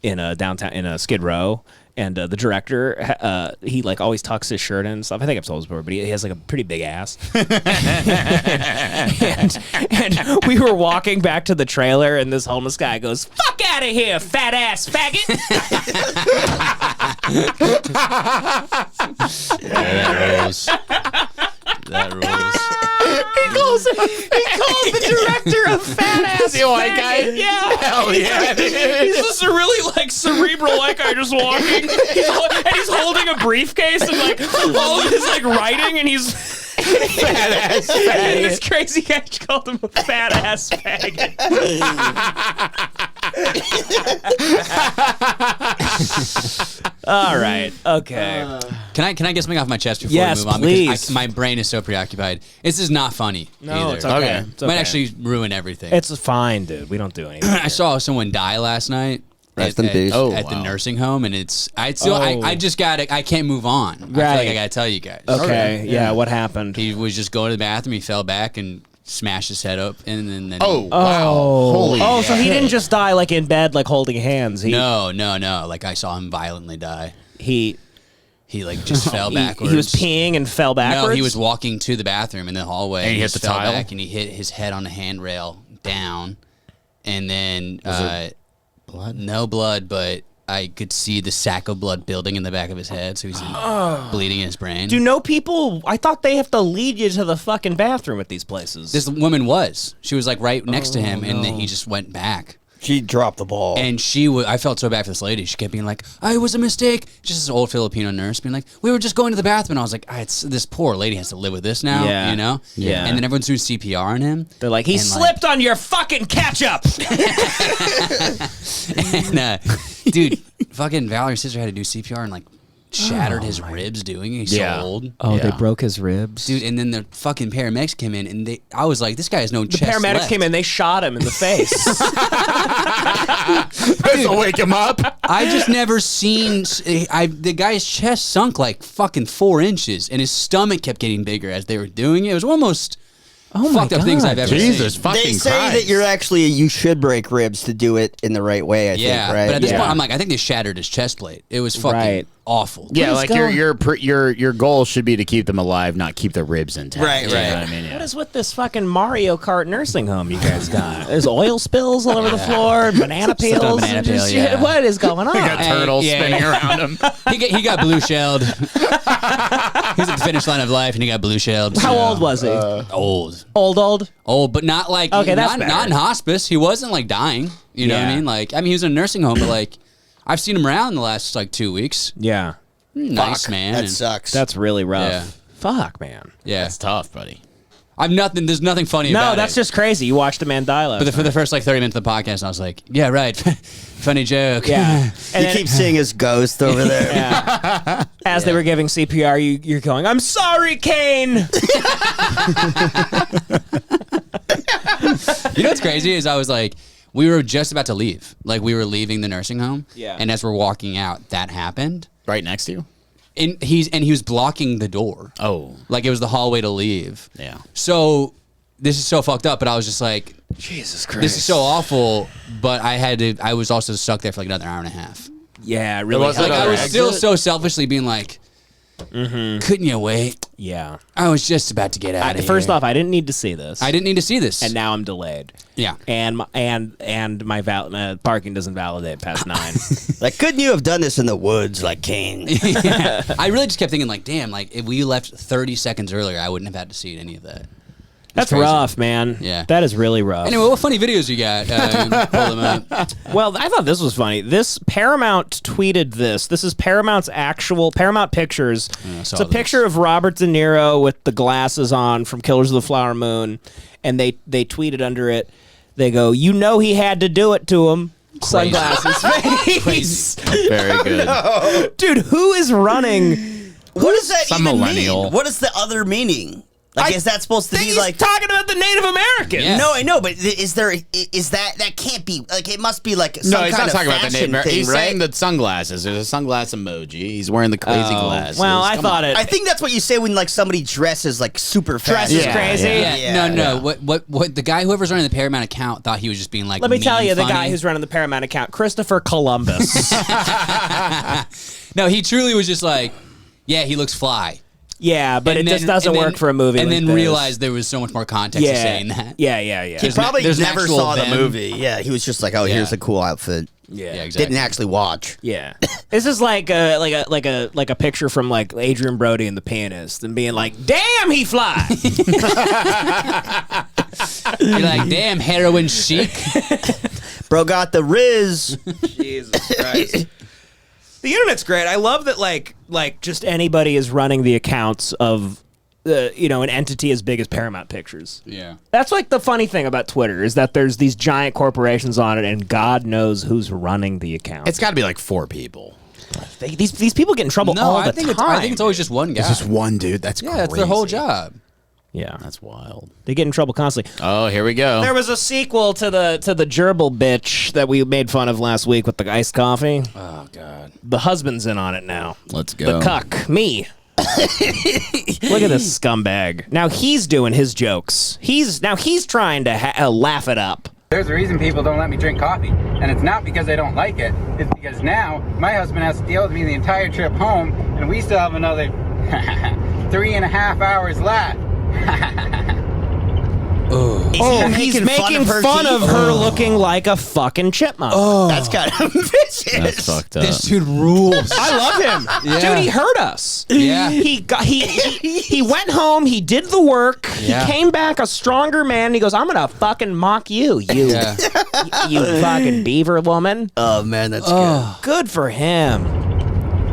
in downtown in Skid Row. And the director, he like always tucks his shirt in and stuff. I think I've told this before, but he has like a pretty big ass. and we were walking back to the trailer, and this homeless guy goes, "Fuck out of here, fat ass faggot!" That rules. That rules. He calls the director a fat ass. The white guy? Yeah. Hell yeah, dude. He's just a really like cerebral white guy just walking. And he's holding a briefcase and like all of his like writing, and he's Fat ass faggot. This crazy guy called him a fat ass faggot. All right. Okay. Can I get something off my chest before Yes, we move on? please. Because my brain is so preoccupied. This is not funny. No, either. it's okay. Okay. It's okay. Might actually ruin everything. It's fine, dude. We don't do anything. I saw someone die last night. Rest in peace. Oh, at the wow. nursing home, and I just got I can't move on. I feel like Right. I gotta tell you guys. Okay. Yeah. What happened? He was just going to the bathroom. He fell back and smashed his head up, and then Oh, wow. Holy Oh, so he shit. didn't just die like in bed, like holding hands. no. Like I saw him violently die. He Like just fell backwards. he was peeing and fell backwards. No, he was walking to the bathroom in the hallway. And he hit just the fell tile? back and he hit his head on the handrail down, and then Blood? no blood, but I could see the sack of blood building in the back of his head, so he's bleeding in his brain. Do no people? I thought they have to lead you to the fucking bathroom at these places. This woman she was like right next to him, and then he just went back. She dropped the ball. And I felt so bad for this lady. She kept being like, "It was a mistake." Just this old Filipino nurse being like, "We were just going to the bathroom." And I was like, it's this poor lady has to live with this now, Yeah. you know? Yeah. And then everyone's doing CPR on him. They're like, he And, slipped on your fucking ketchup. And, dude, fucking Valerie's sister had to do CPR and like shattered his ribs doing it. He's Yeah. so old. Oh, Yeah. they broke his ribs. Dude, and then the fucking paramedics came in, and I was like, this guy has no The chest paramedics left. came in. They shot him in the face. This'll wake him up. I just never seen the guy's chest sunk like fucking 4 inches, and his stomach kept getting bigger as they were doing it. It was almost fucked up things I've ever Jesus seen. fucking They say Christ. that you should break ribs to do it in the right way, I Yeah, think, right? but at this Yeah. point, I'm like, I think they shattered his chest plate. It was fucking Right. awful. Yeah, is like going- your goal should be to keep them alive, not keep their ribs intact. Right, You know right. what I mean? Yeah. What is with this fucking Mario Kart nursing home you guys got? There's oil spills all over the floor, banana peels. on banana and just peel, shit. yeah. What is going on? They got turtles yeah. spinning around him. He got blue shelled. He was at the finish line of life, and he got blue shelled. How old was he? Old, Old? but not like Okay, that's not better. in hospice. He wasn't like dying. You know what I Yeah. mean? Like, he was in a nursing home, but like, I've seen him around the last like 2 weeks. Yeah. Nice Fuck, man. That and- sucks. That's really rough. Yeah. Fuck, man. yeah. That's tough, buddy. There's nothing funny about No, it. that's just crazy. You watched a man die last But for the first like 30 minutes of the podcast, I was like, yeah, right. Funny joke. Yeah. you And then, keep seeing his ghost over there. yeah. As they were giving CPR, you're going, I'm sorry, Kane. You know what's crazy is I was like, we were just about to leave. Like, we were leaving the nursing home. Yeah. And as we're walking out, that happened. Right next to you? And he was blocking the door. Oh. Like, it was the hallway to leave. Yeah. So this is so fucked up, but I was just like, Jesus Christ. this is so awful. But I was also stuck there for like another hour and a half. Yeah, really. Was it Like, I Another was exit? still so selfishly being like, couldn't you wait? Yeah. I was just about to get out of here. First off, I didn't need to see this. I didn't need to see this. And now I'm delayed. Yeah. And my parking doesn't validate past 9. Like, couldn't you have done this in the woods like Kane? I really just kept thinking, like, damn, like, if we left 30 seconds earlier, I wouldn't have had to see any of that. That's crazy. rough, man. Yeah. That is really rough. Anyway, what funny videos you got? Pull them up. Well, I thought this was funny. This Paramount tweeted this. This is Paramount's actual Paramount Pictures. I It's saw a picture of Robert De Niro with the glasses on from Killers of the Flower Moon, and they tweeted under it. They go, "You know he had to do it to him." Crazy. Sunglasses face. Crazy. Very good. Dude, who is running? What does that Some even millennial. mean? What is the other meaning? Like, is that supposed to think be he's like? talking about the Native Americans. Yeah. No, I know, but is that can't be like it must be like some No, he's kind not of talking about the fashion name. thing, He's right? saying the sunglasses. There's a sunglass emoji. He's wearing the crazy glasses. Well, I Come thought on. it. I think that's what you say when like somebody dresses like super fast. Dresses Yeah, crazy. yeah. Yeah, no. Yeah. What the guy whoever's running the Paramount account thought he was just being like, Let me tell mean you, the funny. guy who's running the Paramount account, Christopher Columbus. No, he truly was just like, yeah, he looks fly. Yeah, but And it just then- doesn't and then- work for a movie. And like then this. realized there was so much more context to saying that. Yeah. He There's probably there's an never actual saw the them. movie. Yeah, he was just like, oh, here's Yeah. a cool outfit. Yeah, Yeah, exactly. Didn't actually watch. Yeah. This is like a picture from like Adrian Brody and the Pianist, and being like, "Damn, he fly." You're like, damn, heroin chic. Bro got the Riz. Jesus Christ. The internet's great. I love that like just anybody is running the accounts of an entity as big as Paramount Pictures. Yeah. That's like the funny thing about Twitter is that there's these giant corporations on it, and God knows who's running the account. It's got to be like 4 people. These people get in trouble all the time. I think it's always just one guy. It's just one dude. That's crazy. That's their whole job. Yeah, that's wild. They get in trouble constantly. Oh, here we go. There was a sequel to the gerbil bitch that we made fun of last week with the iced coffee. Oh God, the husband's in on it now. Let's go. The cuck, me. Look at this scumbag. Now he's doing his jokes. He's trying to laugh it up. There's a reason people don't let me drink coffee, and it's not because they don't like it. It's because now my husband has to deal with me the entire trip home, and we still have another 3.5 hours left. He's making fun of her looking like a fucking chipmunk. That's kind of vicious. That's fucked up. This dude rules. I love him. Yeah. Dude, he hurt us. Yeah. He went home, he did the work, Yeah. he came back a stronger man, and he goes, I'm gonna fucking mock you, you fucking beaver woman. Oh man, that's good. Good for him.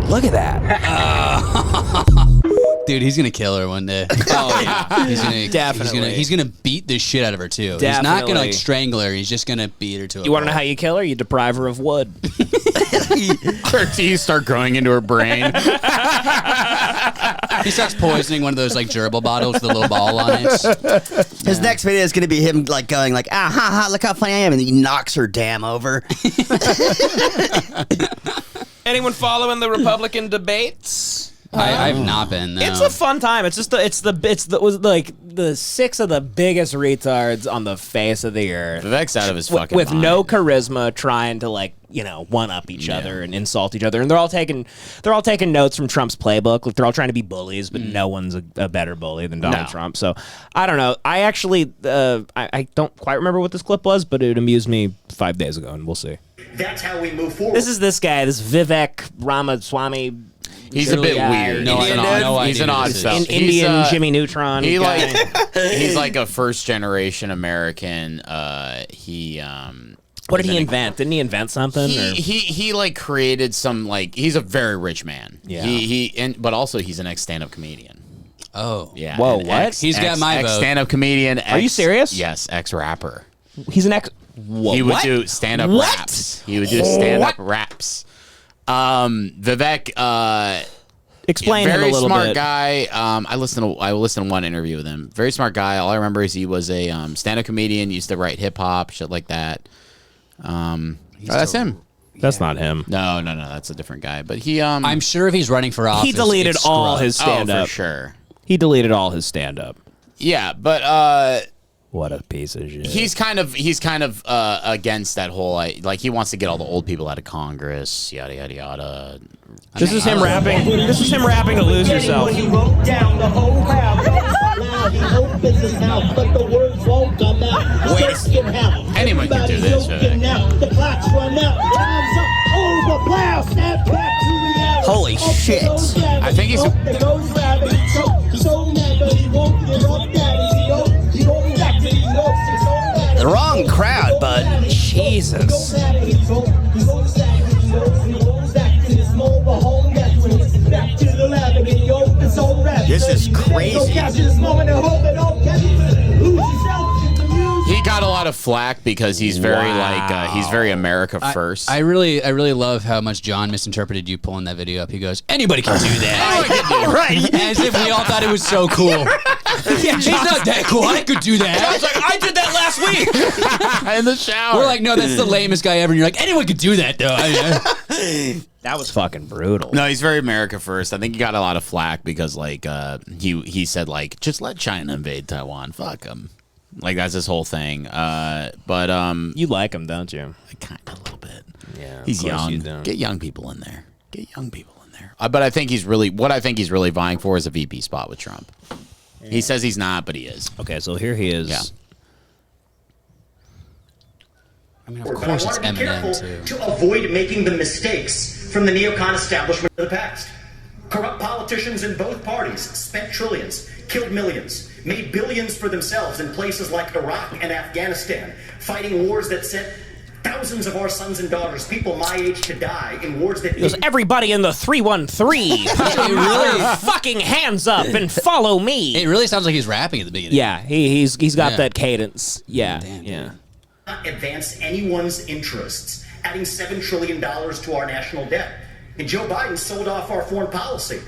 Look at that. Dude, he's gonna kill her one day. Oh yeah. He's gonna Definitely. He's gonna beat the shit out of her too. He's not Definitely. gonna like strangle her. He's just gonna beat her to. You want to know how you kill her? You deprive her of wood. Her teeth start growing into her brain. He starts poisoning one of those like gerbil bottles with a little ball on it. His next video is going to be him like going like, ah, ha, ha, look how funny I am, and he knocks her dam over. Anyone following the Republican debates? I've not been. No. It's a fun time. It's like the 6 of the biggest retards on the face of the earth. Vivek's out of his fucking with mind. no charisma, trying to one up each other and insult each other, and they're all taking notes from Trump's playbook. Like they're all trying to be bullies, but no one's a better bully than Donald Trump. So I don't know. I actually I don't quite remember what this clip was, but it amused me 5 days ago, and we'll see. That's how we move forward. This is this guy, this Vivek Ramaswamy. He's a bit weird. He's an odd fellow. Indian Jimmy Neutron. He's like a first generation American. What did he invent? Didn't he invent something? He like created some he's a very rich man. Yeah. But also he's an ex stand-up comedian. Oh. Yeah. Whoa, what? He's got my vote. Stand-up comedian. Are you serious? Yes, ex-rapper. He's an ex. Whoa, he would what? do stand-up What? raps. He would do stand-up raps. Vivek, explain him a very little smart bit. guy. I listened to one interview with him. Very smart guy. All I remember is he was a stand-up comedian. Used to write hip hop, shit like that. That's him. That's not him. No, that's a different guy. But he, I'm sure if he's running for office, He deleted it's all scrubbed. his stand-up. for sure. He deleted all his stand-up. Yeah, but What a piece of shit. he's kind of against that whole he wants to get all the old people out of Congress, yada yada yada. This is him rapping. This is him rapping to Lose Yourself. He wrote down the whole rap. Now he opens his mouth, but the words won't come out. Anyone can do this. The clock's run out. Time's up. Over. Plow. Snap back to reality. Holy shit. I think he's. There goes gravity. He's so mad, but he won't give up. He goes back to these notes. He's so mad. The wrong crowd, but Jesus. This is crazy. He got a lot of flack because he's very he's very America first. I really love how much John misinterpreted you pulling that video up. He goes, anybody can do that. Right. As if we all thought it was so cool. Yeah, he's not that cool. I could do that. I was like, I did that last week. In the shower. We're like, no, that's the lamest guy ever. And you're like, anyone could do that, though. That was fucking brutal. No, he's very America first. I think he got a lot of flack because he said just let China invade Taiwan. Fuck them. Like that's his whole thing. But You like him, don't you? kind of a little bit. Yeah. He's of course you young. don't. Get young people in there. But I think he's really vying for is a VP spot with Trump. Yeah. He says he's not, but he is. Okay, so here he is. Yeah. I mean, of course it's Eminem, too. To avoid making the mistakes from the neocon establishment of the past. Corrupt politicians in both parties spent trillions, killed millions, made billions for themselves in places like Iraq and Afghanistan, fighting wars that sent thousands of our sons and daughters, people my age, to die in wars that... Everybody in the 313, put your really fucking hands up and follow me. It really sounds like he's rapping at the beginning. Yeah, he's got that cadence. Yeah, Damn, yeah. Not advance anyone's interests, adding $7 trillion to our national debt. And Joe Biden sold off our foreign policy.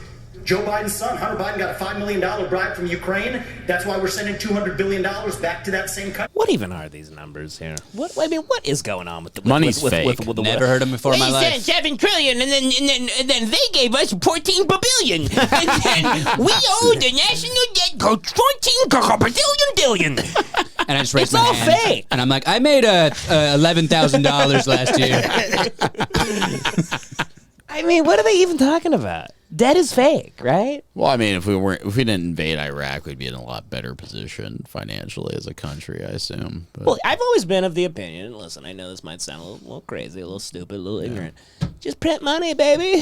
Joe Biden's son, Hunter Biden, got a $5 million bribe from Ukraine. That's why we're sending $200 billion back to that same country. What even are these numbers here? What is going on with the Money's fake. Never heard him before in my life. $7 trillion, and then they gave us 14 billion, and then we owe the national debt 14 billion. And I just raised It's my all hand, fake. and I'm like, I made $11,000 last year. I mean, what are they even talking about? Debt is fake, right? Well, I mean, if we didn't invade Iraq, we'd be in a lot better position financially as a country, I assume. But. Well, I've always been of the opinion, listen, I know this might sound a little crazy, a little stupid, a little ignorant. Just print money, baby.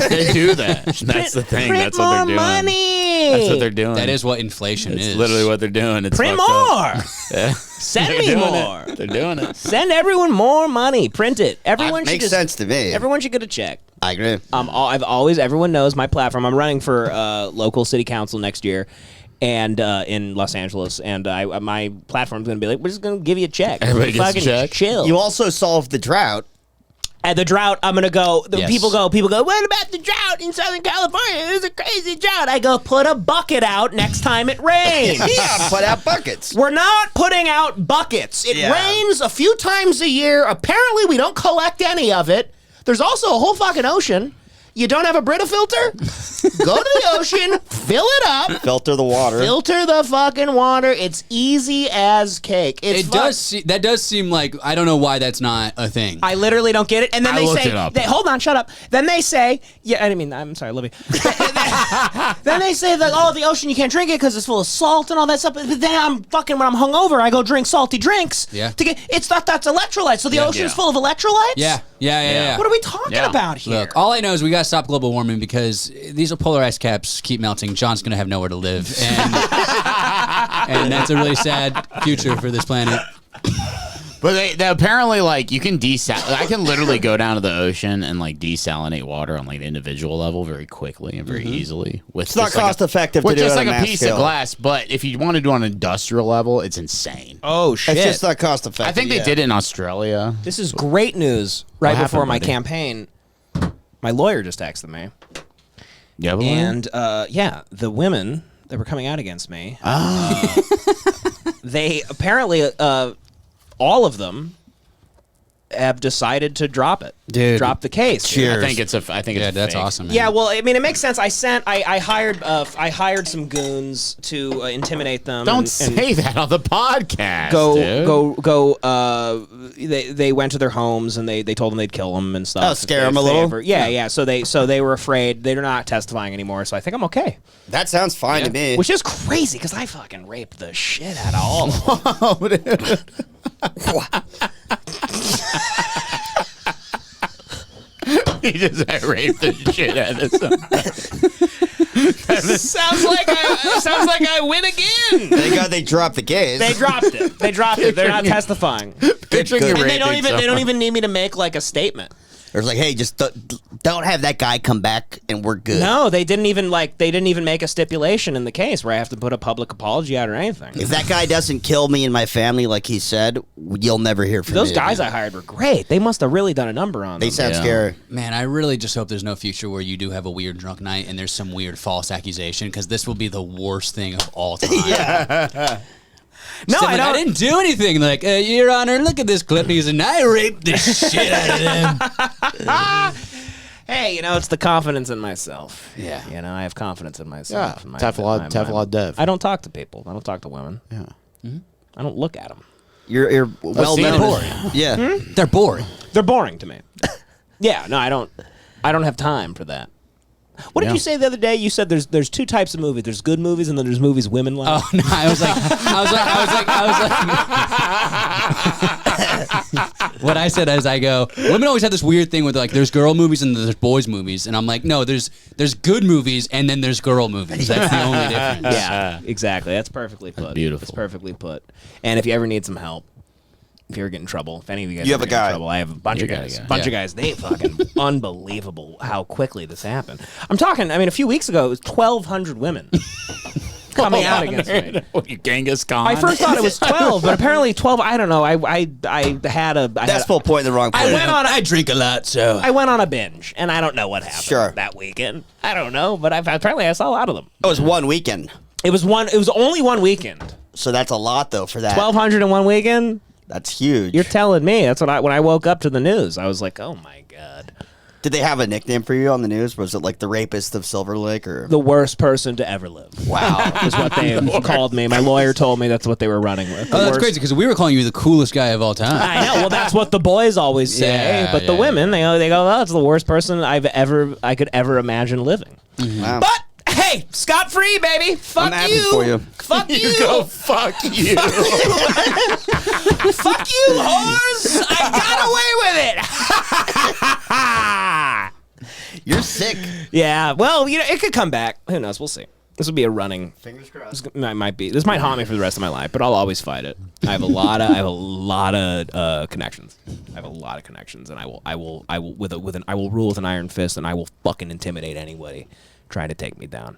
They do that. That's the thing. Print That's what they're more doing. money. That's what they're doing. That is what inflation It's is. literally what they're doing. It's Print fucked more. up. Yeah. Send They're me doing more. it. They're doing it. Send everyone more money. Print it. Everyone should Makes just, sense to me. Everyone should get a check. I agree. Everyone knows my platform. I'm running for local city council next year, and in Los Angeles, and my platform's going to be like, we're just going to give you a check. Everybody gets a Fucking check? Chill. You also solved the drought. At the drought, I'm going to go. Yes. People go, what about the drought in Southern California? There's a crazy drought. I go, put a bucket out next time it rains. Yeah, put out buckets. We're not putting out buckets. It Yeah. rains a few times a year. Apparently, we don't collect any of it. There's also a whole fucking ocean. You don't have a Brita filter? Go to the ocean, fill it up, Filter the water. filter the fucking water. It's easy as cake. It's That does seem like, I don't know why that's not a thing. I literally don't get it. And then I they looked say, it up. hold on, shut up. Then they say, I'm sorry, Libby. Then they say that, the ocean, you can't drink it because it's full of salt and all that stuff. But then when I'm hungover, I go drink salty drinks. Yeah. It's thought that's electrolytes. So the ocean's full of electrolytes? Yeah. What are we talking about here? Look, all I know is we got to stop global warming because these polar ice caps keep melting. John's going to have nowhere to live. And, and that's a really sad future for this planet. But they apparently, like, you can I can literally go down to the ocean and, like, desalinate water on, like, the individual level very quickly and very easily. It's not cost effective to with do just it on like a a mass piece scale. of glass. But if you want to do it on an industrial level, it's insane. Oh, shit. It's just not cost effective. I think they did it in Australia. This is great news right What before happened, my buddy? campaign. My lawyer just texted me. Yeah, but And, the women that were coming out against me, they apparently, all of them have decided to drop it. Dude. Drop the case. Cheers. I think it's That's fake. awesome, man. Yeah, well, I mean, it makes sense. I hired some goons to intimidate them. Don't and say that on the podcast. dude. They went to their homes and they told them they'd kill them and stuff. Oh, if scare they- them a if they little? ever- yeah. So they were afraid. They're not testifying anymore. So I think I'm okay. That sounds fine to me. Which is crazy because I fucking raped the shit out of all of them. He just raped the shit out of Sounds like I win again. Thank God they dropped the case. They dropped it. They're not testifying. Picturing you And they raping don't someone. even need me to make like a statement. It was like, hey, just don't have that guy come back and we're good. No, they didn't even make a stipulation in the case where I have to put a public apology out or anything. If that guy doesn't kill me and my family like he said, you'll never hear from Those me guys again. I hired were great. They must have really done a number on They them. sound Yeah. scary. Man, I really just hope there's no future where you do have a weird drunk night and there's some weird false accusation because this will be the worst thing of all time. No, So, I like, don't. didn't do anything. Like, Your Honor, look at this clip. And he's and I raped the shit out of them. Hey, it's the confidence in myself. Yeah. I have confidence in myself. Yeah, in my- Teflon Dev. I don't talk to people. I don't talk to women. Yeah. I don't look at them. You're well see, known. boring. Yeah. They're boring. They're boring to me. Yeah, no, I don't have time for that. What did Yeah. you say the other day? You said there's two types of movies. There's good movies and then there's movies women like. Oh no! I was like. What I said is, I go. Women always have this weird thing with like, there's girl movies and there's boys movies, and I'm like, no, there's good movies and then there's girl movies. That's the only difference. Yeah, exactly. That's perfectly put. beautiful. That's perfectly put. And if you ever need some help, if you ever get in trouble, if any of you guys You have ever a get in guy. trouble, I have a bunch of guys. guy. Bunch of guys. They fucking unbelievable how quickly this happened. I'm talking, I mean, a few weeks ago, it was 1,200 women coming out against me. What, you Genghis Khan? I first thought it was 12, but apparently 12, I don't know. I had a... That's full point in the wrong place. I drink a lot, so I went on a binge, and I don't know what happened Sure. that weekend. I don't know, but apparently I saw a lot of them. It was one weekend. It was only one weekend. So that's a lot, though, for that. 1,200 in one weekend? That's huge. You're telling me. That's what when I woke up to the news, I was like, oh my God. Did they have a nickname for you on the news? Was it like the rapist of Silver Lake, or The worst person to ever live. wow? Is what they called me. My lawyer told me that's what they were running with. Oh, that's crazy because we were calling you the coolest guy of all time. I know. Well, that's what the boys always say. Yeah, But the yeah, women, they go, oh, it's the worst person I could ever imagine living. Wow. But hey, scot free, baby. Fuck I'm happy you. for you. Fuck you. Go fuck you. Fuck you, whores. I got away with it. You're sick. Yeah. Well, it could come back. Who knows? We'll see. This will be a running. Fingers crossed. This might haunt me for the rest of my life, but I'll always fight it. I have a lot of connections. I have a lot of connections, and I will rule with an iron fist, and I will fucking intimidate anybody trying to take me down.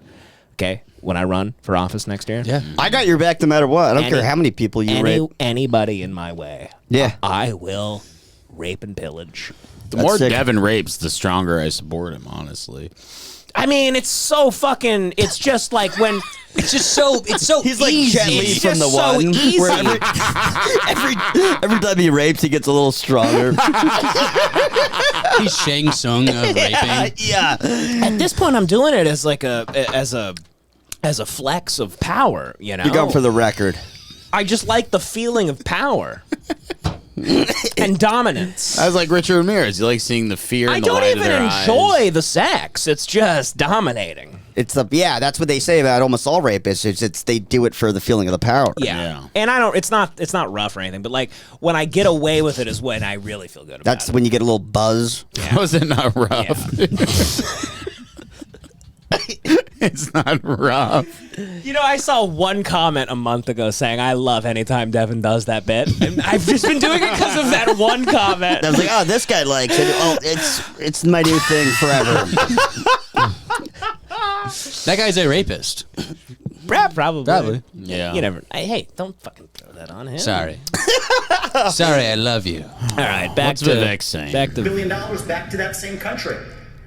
Okay, when I run for office next year, Yeah. I got your back no matter what. I don't care how many people you rape. anybody in my way. Yeah. I will rape and pillage. The more sick. Devin rapes, the stronger I support him, honestly. I mean, it's so fucking. It's just like when. It's so He's like easy. Jet Li It's from just the so one. easy. Where every time he rapes, he gets a little stronger. He's Shang Tsung of raping. Yeah. At this point, I'm doing it as like a flex of power. You know, You're going for the record. I just like the feeling of power and dominance. I was like Richard Ramirez. You like seeing the fear in I the don't light of even their enjoy eyes. the sex. It's just dominating. It's that's what they say about almost all rapists. It's they do it for the feeling of the power. Yeah. And I don't. It's not rough or anything. But like when I get away with it is when I really feel good about That's it. when you get a little buzz. Was it not rough? It's not rough. You know, I saw one comment a month ago saying, I love anytime Devin does that bit. And I've just been doing it because of that one comment. I was like, oh, this guy likes it. Oh, it's my new thing forever. That guy's a rapist. Probably. Yeah. You never. Hey, don't fucking throw that on him. Sorry. Sorry, I love you. All right, back What's to Vivek saying? Back to $1 billion back to that same country.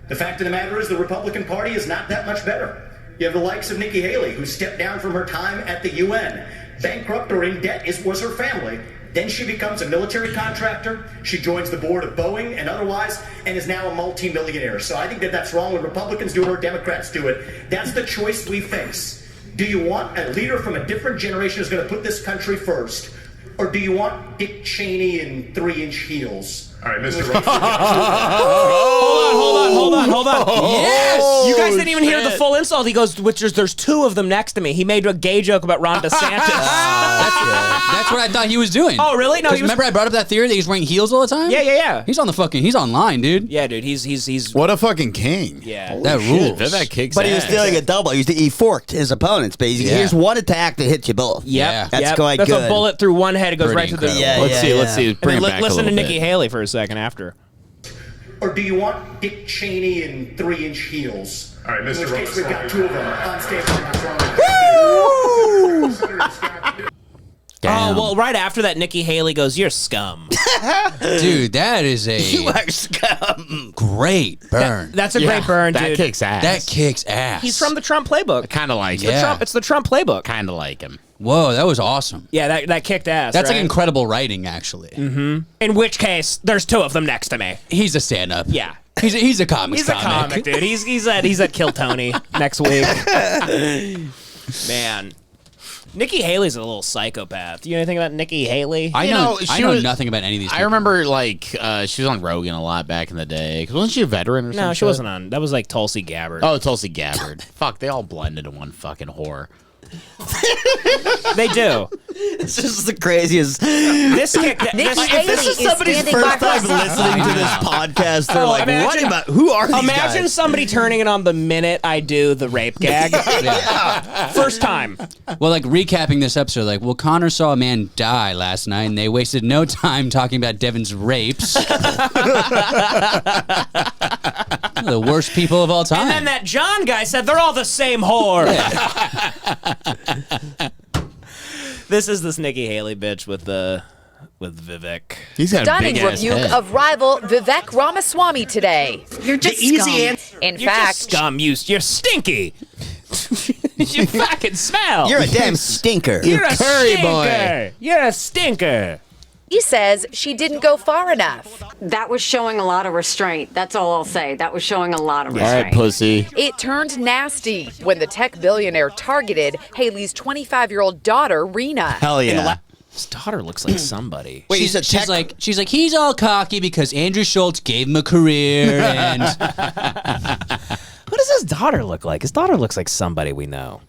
The fact of the matter is the Republican Party is not that much better. You have the likes of Nikki Haley, who stepped down from her time at the UN. Bankrupt or in debt was her family. Then she becomes a military contractor. She joins the board of Boeing and otherwise, and is now a multi-millionaire. So I think that's wrong when Republicans do it or Democrats do it. That's the choice we face. Do you want a leader from a different generation who's going to put this country first? Or do you want Dick Cheney in 3-inch heels? All right, Mr. Hold on. Yes! You guys didn't even hear the full insult. He goes, there's two of them next to me. He made a gay joke about Ron DeSantis. That's what I thought he was doing. Oh, really? No, 'Cause he was- remember I brought up that theory that he's wearing heels all the time? Yeah. He's online, dude. Yeah, dude. He's What a fucking king. Yeah. That Shit, rules. Vivek kicks But he was ass. stealing a double. He forked his opponents, basically. Yeah. Here's one attack that hits you both. Yep. That's yep. quite That's good. a bullet through one head. It goes Pretty right to the. incredible. Let's see. Bring And it then back a listen to little Nikki bit. Haley for a second after. Or do you want Dick Cheney in 3-inch heels? All right, In Mr. which case, we've got Roberts. two of them on stage. Oh, well, right after that, Nikki Haley goes, "You're scum." Dude, that is You a are scum. great burn. That's a Yeah, great burn, that dude. kicks ass. That kicks ass. He's from the Trump playbook. Kind of like Yeah. him. It's the Trump playbook. Kind of like him. Whoa, that was awesome. Yeah, that kicked ass. That's right? like incredible writing, actually. In which case, there's two of them next to me. He's a stand-up. Yeah. He's a comic. He's a comic, dude. He's at Kill Tony next week. Man. Nikki Haley's a little psychopath. Do you know anything about Nikki Haley? I You know. know, I she know was- nothing about any of these. I people. remember, like, she was on Rogan a lot back in the day. 'Cause wasn't she a veteran or something? No, she wasn't on. That was like Tulsi Gabbard. Oh, Tulsi Gabbard. Fuck, they all blend into one fucking whore. They do. It's just the craziest. This if this is somebody's first time listening to this podcast, they're like, what about, who are these Imagine guys? somebody turning it on the minute I do the rape gag. First time. Well, like recapping this episode, like, well, Connor saw a man die last night, and they wasted no time talking about Devan's rapes. The worst people of all time. And then that John guy said they're all the same whore. This is this Nikki Haley bitch with Vivek. He's got Stunning a big rebuke head. of rival Vivek Ramaswamy today. You're just scum. In You're fact, just scum. You're stinky. You fucking smell. You're a damn stinker. You're a curry stinker. boy. You're a stinker. he says she didn't go far enough. That was showing a lot of restraint. That's all I'll say. That was showing a lot of All restraint. right, pussy. It turned nasty when the tech billionaire targeted Haley's 25-year-old daughter, Rena. Hell yeah. His daughter looks like somebody. Wait, she's like he's all cocky because Andrew Schultz gave him a career and What does his daughter look like? His daughter looks like somebody we know.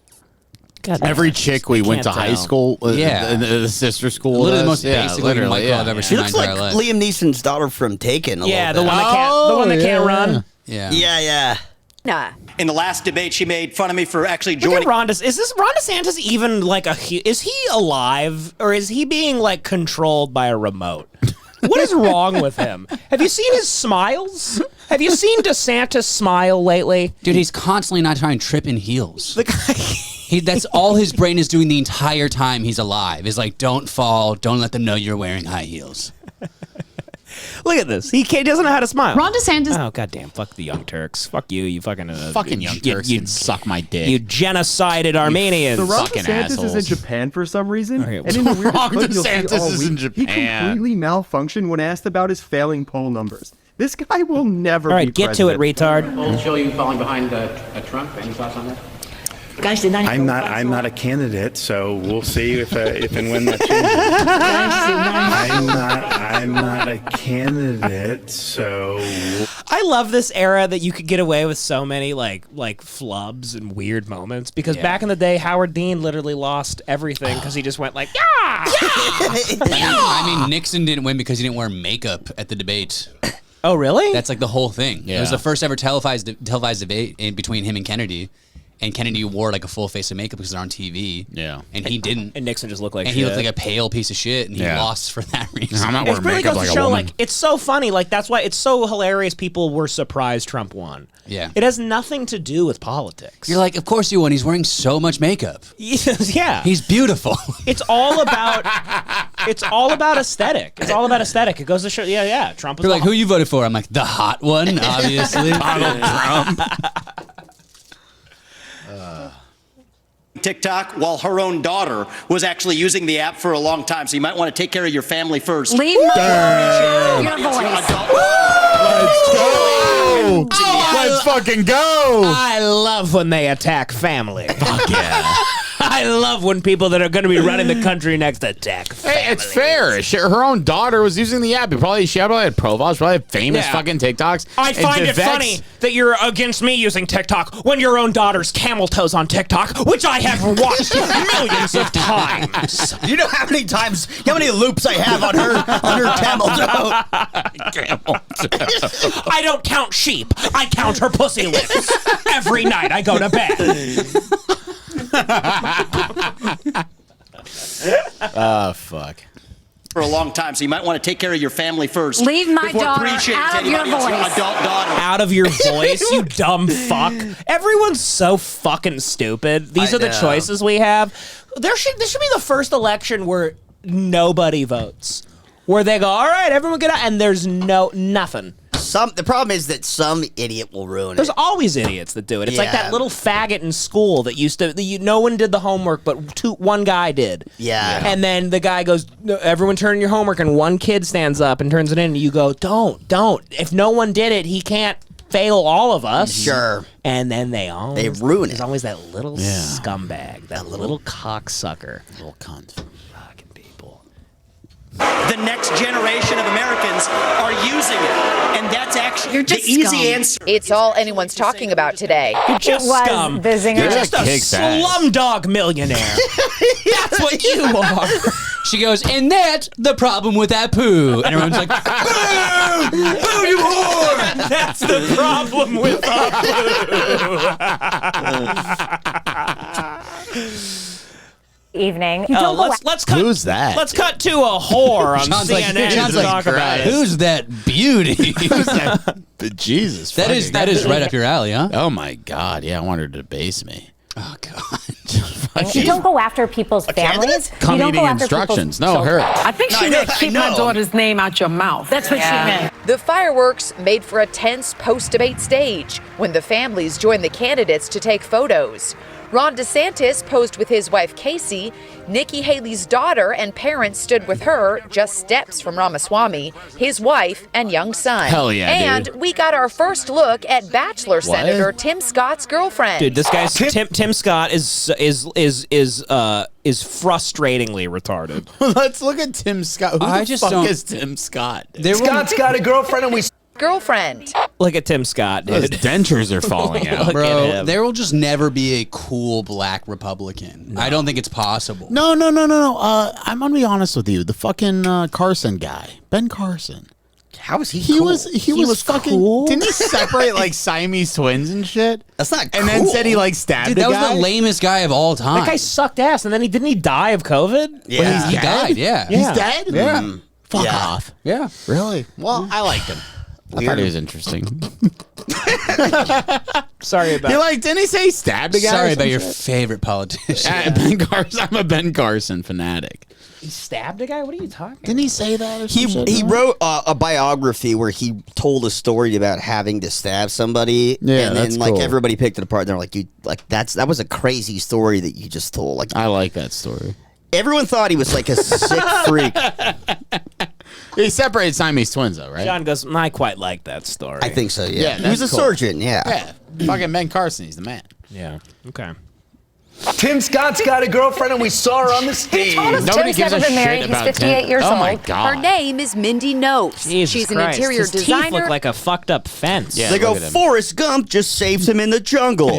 God, Every chick we went to can't high tell. school, the sister school, literally the was, most basic looking literally, white girl I've ever She seen in looks my like entire life. Liam Neeson's daughter from Taken. Yeah, the little one bit. that can't run. Yeah. Yeah. In the last debate, she made fun of me for actually Look at joining. Ron. Is this Ron DeSantis even like is he alive or is he being like controlled by a remote? What is wrong with him? Have you seen his smiles? Have you seen DeSantis smile lately? Dude, he's constantly not trying to trip in heels. The guy. That's all his brain is doing the entire time he's alive. Is like, don't fall, don't let them know you're wearing high heels. Look at this. He doesn't know how to smile. Ron DeSantis. Oh goddamn! Fuck the Young Turks. Fuck you. You fucking fucking Young Turks You can suck my dick. You genocided Armenians. The Ron fucking DeSantis is in assholes. Japan for some reason, Okay, and in the weirdest Ron clip you'll see DeSantis all is in week, he Japan. completely malfunctioned when asked about his failing poll numbers. This guy will never All right, be get to it, president. retard. Polls show you falling behind Trump. Any thoughts on that? I'm not a candidate, so we'll see if and when that changes. I'm not a candidate, so I love this era that you could get away with so many like flubs and weird moments because back in the day, Howard Dean literally lost everything because he just went like, yeah. I mean, Nixon didn't win because he didn't wear makeup at the debate. Oh, really? That's like the whole thing. Yeah. It was the first ever televised debate in between him and Kennedy. And Kennedy wore like a full face of makeup because they're on TV. Yeah. And he didn't. And Nixon just looked like And shit. he looked like a pale piece of shit, and he Yeah. lost for that reason. I'm not It wearing really makeup goes like to a show, woman. like, it's so funny. Like, that's why it's so hilarious people were surprised Trump won. Yeah. It has nothing to do with politics. You're like, of course you won. He's wearing so much makeup. Yeah. He's beautiful. It's all about aesthetic. It's all about aesthetic. It goes to show, yeah. Trump was You're like, who you voted for? I'm like, the hot one, obviously. Donald Trump. TikTok while her own daughter was actually using the app for a long time. So you might want to take care of your family first. Leave your voice. Let's go. Let's fucking go. I love when they attack family. Fuck yeah. I love when people that are going to be running the country next attack family. Hey, it's fair. Her own daughter was using the app. She probably had profiles, probably had famous fucking TikToks. I And find it Vivek's- funny that you're against me using TikTok when your own daughter's camel toes on TikTok, which I have watched millions of times. You know how many loops I have on her camel toe? I don't count sheep. I count her pussy lips. Every night I go to bed. Oh, fuck. For a long time. So you might want to take care of your family first. Leave my before daughter appreciating out of your anybody else's voice. adult daughter. Out of your voice, you dumb fuck. Everyone's so fucking stupid. These I are the know. choices we have. This should be the first election where nobody votes. Where they go, all right, everyone get out, and there's nothing. The problem is that some idiot will ruin There's it. always idiots that do it. It's like Yeah. that little faggot in school that used to. No one did the homework, but one guy did. Yeah. And then the guy goes, "No, everyone turn in your homework," and one kid stands up and turns it in, and you go, don't. If no one did it, he can't fail all of us. Sure. And then they ruin it. There's always that little scumbag, that little cocksucker. Little cunt. Fucking people. The next generation of Americans are using it. And And that's actually You're just the easy scum. answer. It's all anyone's talking about today. You're just scum. the zinger. You're just a slumdog millionaire. That's what you are. She goes, and that's the problem with that poo. And everyone's like, boo, you whore. That's the problem with Evening. Let's cut. Who's that? Let's cut to a whore on John's like- CNN John's to like, talk about it. who's that beauty? Who's that? Jesus. That is right up your alley, huh? Oh my God! Yeah, I want her to debase me. Oh God. You don't go after people's families. Come you don't eating go after instructions. people's No, her. I think she meant keep my daughter's name out your mouth. That's what she meant. The fireworks made for a tense post-debate stage when the families joined the candidates to take photos. Ron DeSantis posed with his wife Casey. Nikki Haley's daughter and parents stood with her just steps from Ramaswamy, his wife and young son. Hell yeah, And dude. we got our first look at Bachelor Senator Tim Scott's girlfriend. Dude, this guy's Tim Scott is frustratingly retarded. Let's look at Tim Scott. Who I the just fuck don't- is Tim Scott? dude? Scott's got a girlfriend, and we. girlfriend. Look at Tim Scott, Those dude. dentures are falling out. Look at Bro, him. there will just never be a cool black Republican. I don't think it's possible. No. I'm gonna be honest with you. The fucking Carson guy, Ben Carson. How is he? He cool? was fucking cool? Didn't he separate like Siamese twins and shit? That's not And then cool. said he like stabbed Dude, the that was guy. the lamest guy of all time. That guy sucked ass, and then didn't he die of COVID? Yeah. he died, yeah. He's dead. Yeah. Fuck Yeah. off. Yeah. Really? Well, I liked him. I thought he was interesting. Sorry about Didn't he say he stabbed a guy? Sorry or about some your shit? favorite politician. Ben Carson. I'm a Ben Carson fanatic. He stabbed a guy? What are you talking about? Didn't he say that? Or some He shit, he no? wrote a biography where he told a story about having to stab somebody. Yeah, and that's then like cool. everybody picked it apart. And they're like, "You like that was a crazy story that you just told." Like I like that story. everyone thought he was like a sick freak. He separated Siamese twins, though, right? John goes, I quite like that story. I think so. Yeah, Yeah, he was a that's cool. surgeon. Yeah. Yeah, fucking Ben Carson. He's the man. Yeah. Okay. Tim Scott's got a girlfriend, and we saw her on the stage. Nobody gives a shit about 58 years Oh old. my god. Her name is Mindy Nose. Jesus She's an Christ. interior His teeth designer. look like a fucked up fence. Yeah. They go, look at him. Forrest Gump just saved him in the jungle.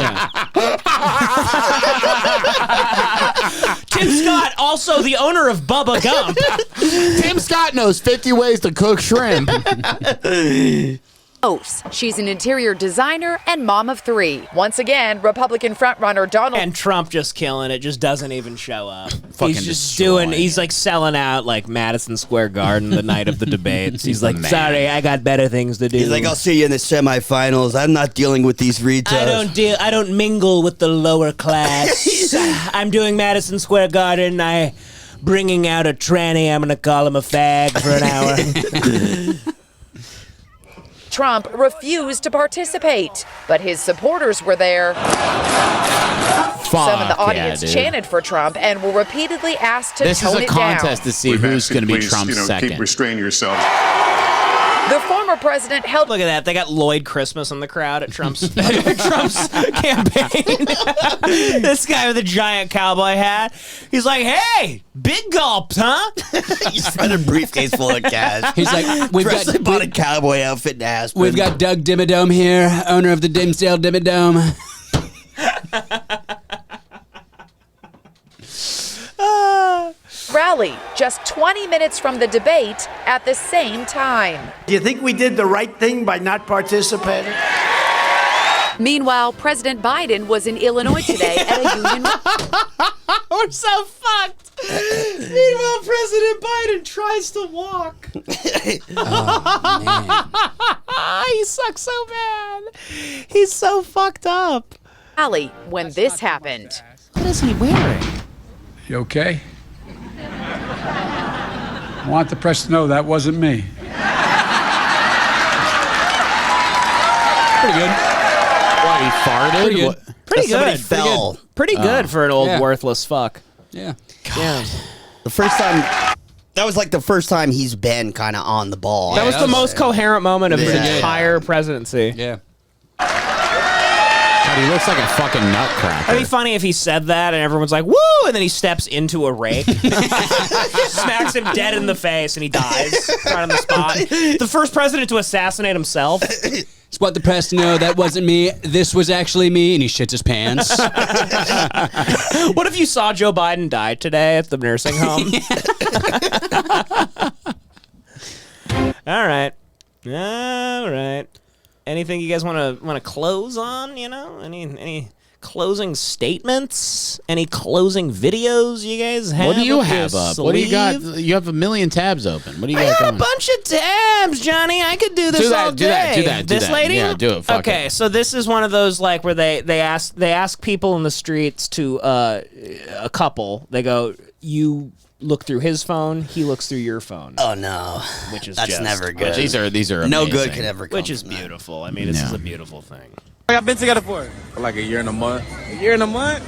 Tim Scott, also the owner of Bubba Gump. Tim Scott knows 50 ways to cook shrimp. She's an interior designer and mom of 3. Once again, Republican frontrunner Donald And Trump just killing it, just doesn't even show up. Fucking He's just destroying he's like selling out like Madison Square Garden the night of the debates. He's like, Man. sorry, I got better things to do. He's like, I'll see you in the semifinals. I'm not dealing with these retards. I don't mingle with the lower class. I'm doing Madison Square Garden. Bringing out a tranny. I'm gonna call him a fag for an hour. Trump refused to participate, but his supporters were there. Some of the audience chanted for Trump and were repeatedly asked to This is tone a it contest down. to see who's going to be Trump's second. Keep restraining yourself. The former president held. Look at that. They got Lloyd Christmas in the crowd at Trump's campaign. This guy with a giant cowboy hat. He's like, hey, big gulps, huh? He's got a briefcase full of cash. He's like, we've Dressed bought a cowboy outfit in Aspen. We've got Doug Dimmadome here, owner of the Dimsdale Dimmadome. Rally just 20 minutes from the debate at the same time. Do you think we did the right thing by not participating? Meanwhile, President Biden was in Illinois today at a union. We're so fucked. Meanwhile, President Biden tries to walk. He sucks so bad. He's so fucked up. Rally when this happened. What is he wearing? You okay? I want the press to know that wasn't me. Pretty good. What, he farted? Pretty good. What? Pretty Somebody good. fell. Pretty good for an old Yeah. worthless fuck. Yeah. Yeah. The first time, that was like the first time he's been kind of on the ball. That was the most coherent moment of his Yeah. entire presidency. Yeah. God God, he looks like a fucking nutcracker. It'd be funny if he said that and everyone's like, woo! And then he steps into a rake, smacks him dead in the face, and he dies right on the spot. The first president to assassinate himself. Just want the press to know that wasn't me. This was actually me, and he shits his pants. What if you saw Joe Biden die today at the nursing home? All right. Anything you guys want to close on? You know, any closing statements? Any closing videos you guys have? What do you up your have up? sleeve? What do you got? You have a million tabs open. What do you got I got going? a bunch of tabs, Johnny. I could do this all day. Do that. This lady? Yeah, do it. Fuck okay, it. so this is one of those like where they ask people in the streets to a couple. They go, you look through his phone, he looks through your phone. Oh no, which is that's just, never good. These are no amazing. good could ever come. Which is beautiful. I mean, this is a beautiful thing. I've been together for like a year and a month. A year and a month?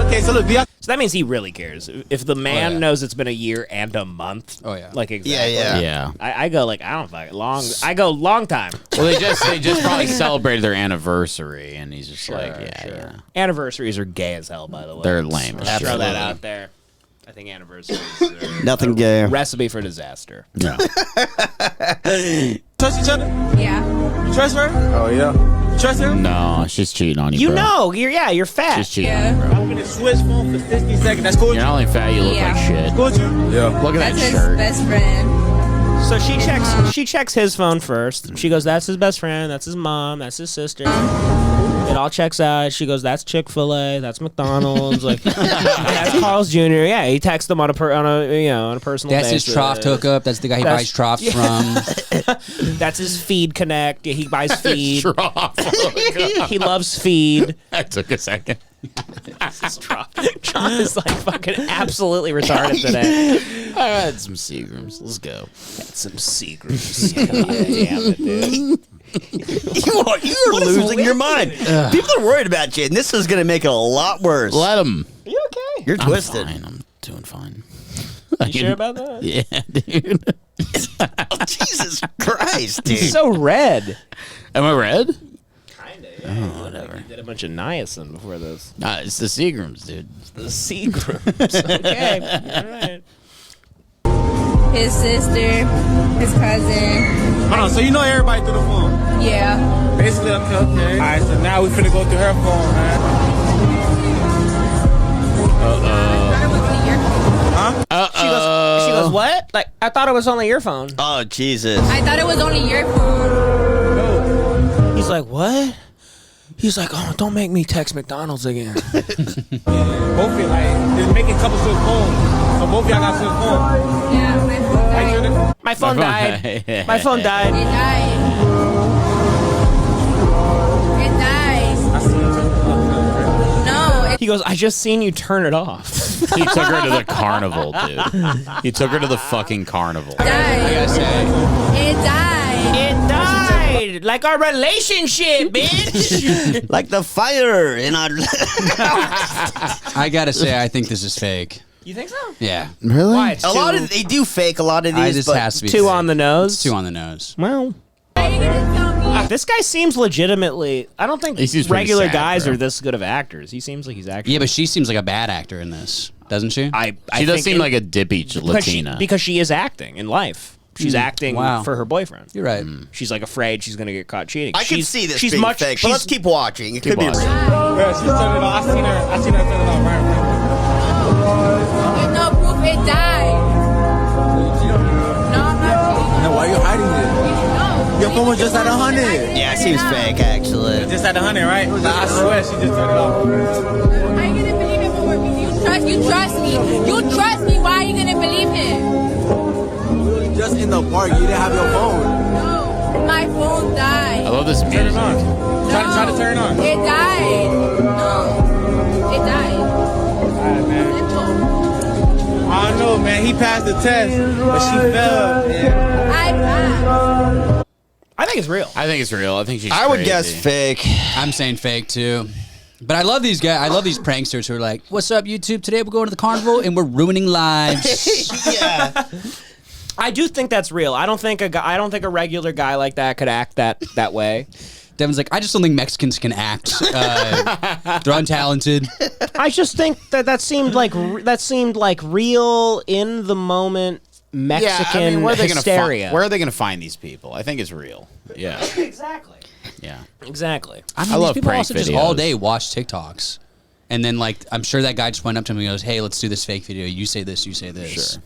Okay, so look, so that means he really cares. If the man knows it's been a year and a month, like exactly. Yeah. I go like I don't fucking long. I go long time. Well, they just probably celebrated their anniversary, and he's just yeah. Anniversaries are gay as hell, by the way. They're lame. Throw that out there. I think anniversaries are nothing gay. Recipe for disaster. No. Trust each other? Yeah. You trust her? Oh yeah. You trust her? No, she's cheating on you. You bro. know, you're fat. She's cheating on you, bro. I'm gonna switch phone for 60 seconds. That's cool with You're you? not only fat, you look like shit. Cool with you? Yeah. Look at That's that his shirt. best friend. So she checks his phone first. She goes, that's his best friend, that's his mom, that's his sister. It all checks out. She goes, that's Chick-fil-A, that's McDonald's, like that's Carl's Jr. Yeah, he texts them on a personal That's basis. his Troft hookup. That's the guy he buys Trofts from. That's his Feed Connect. He buys Feed. He loves Feed. That took a second. John is like fucking absolutely retarded today. I had some Seagrams. Let's go. Had some Seagrams. Damn it, dude. You're losing your mind. People are worried about you, and this is going to make it a lot worse. Let them. Are you okay? You're twisted. I'm doing fine. You sure about that? Yeah, dude. Jesus Christ, dude. So red. Am I red? Kinda, yeah. Oh, whatever. You did a bunch of niacin before this. It's the Seagrams, dude. The Seagrams. Okay. All right. His sister, his cousin. Hold on, so you know everybody through the phone? Yeah. Basically, okay. Alright, so now we finna go through her phone, man. She goes, what? Like, I thought it was only your phone. Oh, Jesus. I thought it was only your phone. He's like, what? He's like, oh, don't make me text McDonald's again. Both of you, like, they're making couples switch phones. So both of y'all got switch phones. Yeah, my phone. My phone died. My phone died. It died. It died. No. He goes, I just seen you turn it off. He took her to the carnival, dude. He took her to the fucking carnival. It died. I gotta say. It died. It died. Like our relationship, bitch. Like the fire in our... I gotta say, I think this is fake. You think so? Yeah. Really? Why? It's a lot of they do fake a lot of these, This but has to be too fake. on the nose. It's too on the nose. Well, Why are you gonna tell me? this guy seems legitimately. I don't think He seems pretty regular sad, guys bro. are this good of actors. He seems like he's actually. Yeah, but she seems like a bad actor in this, doesn't she? I She does think seem like a dippy Latina. because she is acting in life. She's acting wow. for her boyfriend. You're right. She's like afraid she's gonna get caught cheating. I can see this She's being much. fake, but she's- let's keep watching. It Keep could be watching. real. Yeah, she turned it off. I seen her turn it off right now. There's no proof it died. No, I'm not cheating. No, why you hiding it? No. Your phone was just at 100. Yeah, it seems fake, actually. Just at 100, right? I swear she just turned it off. How are you gonna believe him for work? You trust me. You trust me. Why are you gonna believe him? Just in the park, you didn't have your phone. No. My phone died. I love this music. Turn it on. Try to turn it on. It died. No. It died. Alright, man. Simple. I don't know, man. He passed the test, but she failed. Yeah. I passed. I think it's real. I think it's real. I think she's I would crazy. guess fake. I'm saying fake too. But I love these guys. I love these pranksters who are like, "What's up, YouTube? Today we're going to the carnival and we're ruining lives." Yeah. I do think that's real. I don't think a regular guy like that could act that way. Devin's like, I just don't think Mexicans can act. They're untalented. I just think that seemed like real in the moment Mexican hysteria. Where are they going to find these people? I think it's real. Yeah. Exactly. Yeah. Exactly. I mean, I these love people prank also just videos. all day watch TikToks. And then, like, I'm sure that guy just went up to him and goes, hey, let's do this fake video. You say this, you say this. Sure.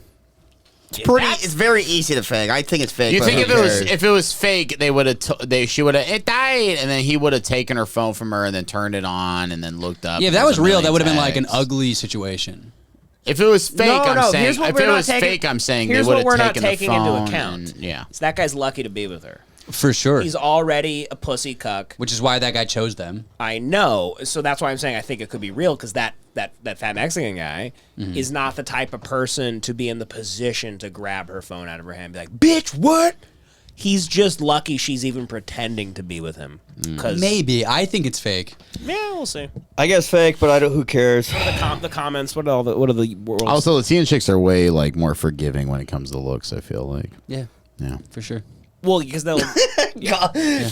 It's very easy to fake. I think it's fake. You but think who if it was fake, they would have she would have it died, and then he would have taken her phone from her and then turned it on and then looked up. Yeah, if that was real, that would have been like an ugly situation. If it was fake, I'm saying. Here's what If we're it not was taking- fake, I'm saying they here's would what we're have not taken the taking phone. into account. And, yeah. So that guy's lucky to be with her. For sure. He's already a pussy cuck. Which is why that guy chose them. I know. So that's why I'm saying I think it could be real, because that fat Mexican guy is not the type of person to be in the position to grab her phone out of her hand and be like, bitch, what? He's just lucky she's even pretending to be with him. Maybe. I think it's fake. Yeah, we'll see. I guess fake, but I don't. Who cares? What are the comments? What are the world's... Also, Latino chicks are way more forgiving when it comes to looks. I feel like. Yeah. Yeah. For sure. Well, because they'll...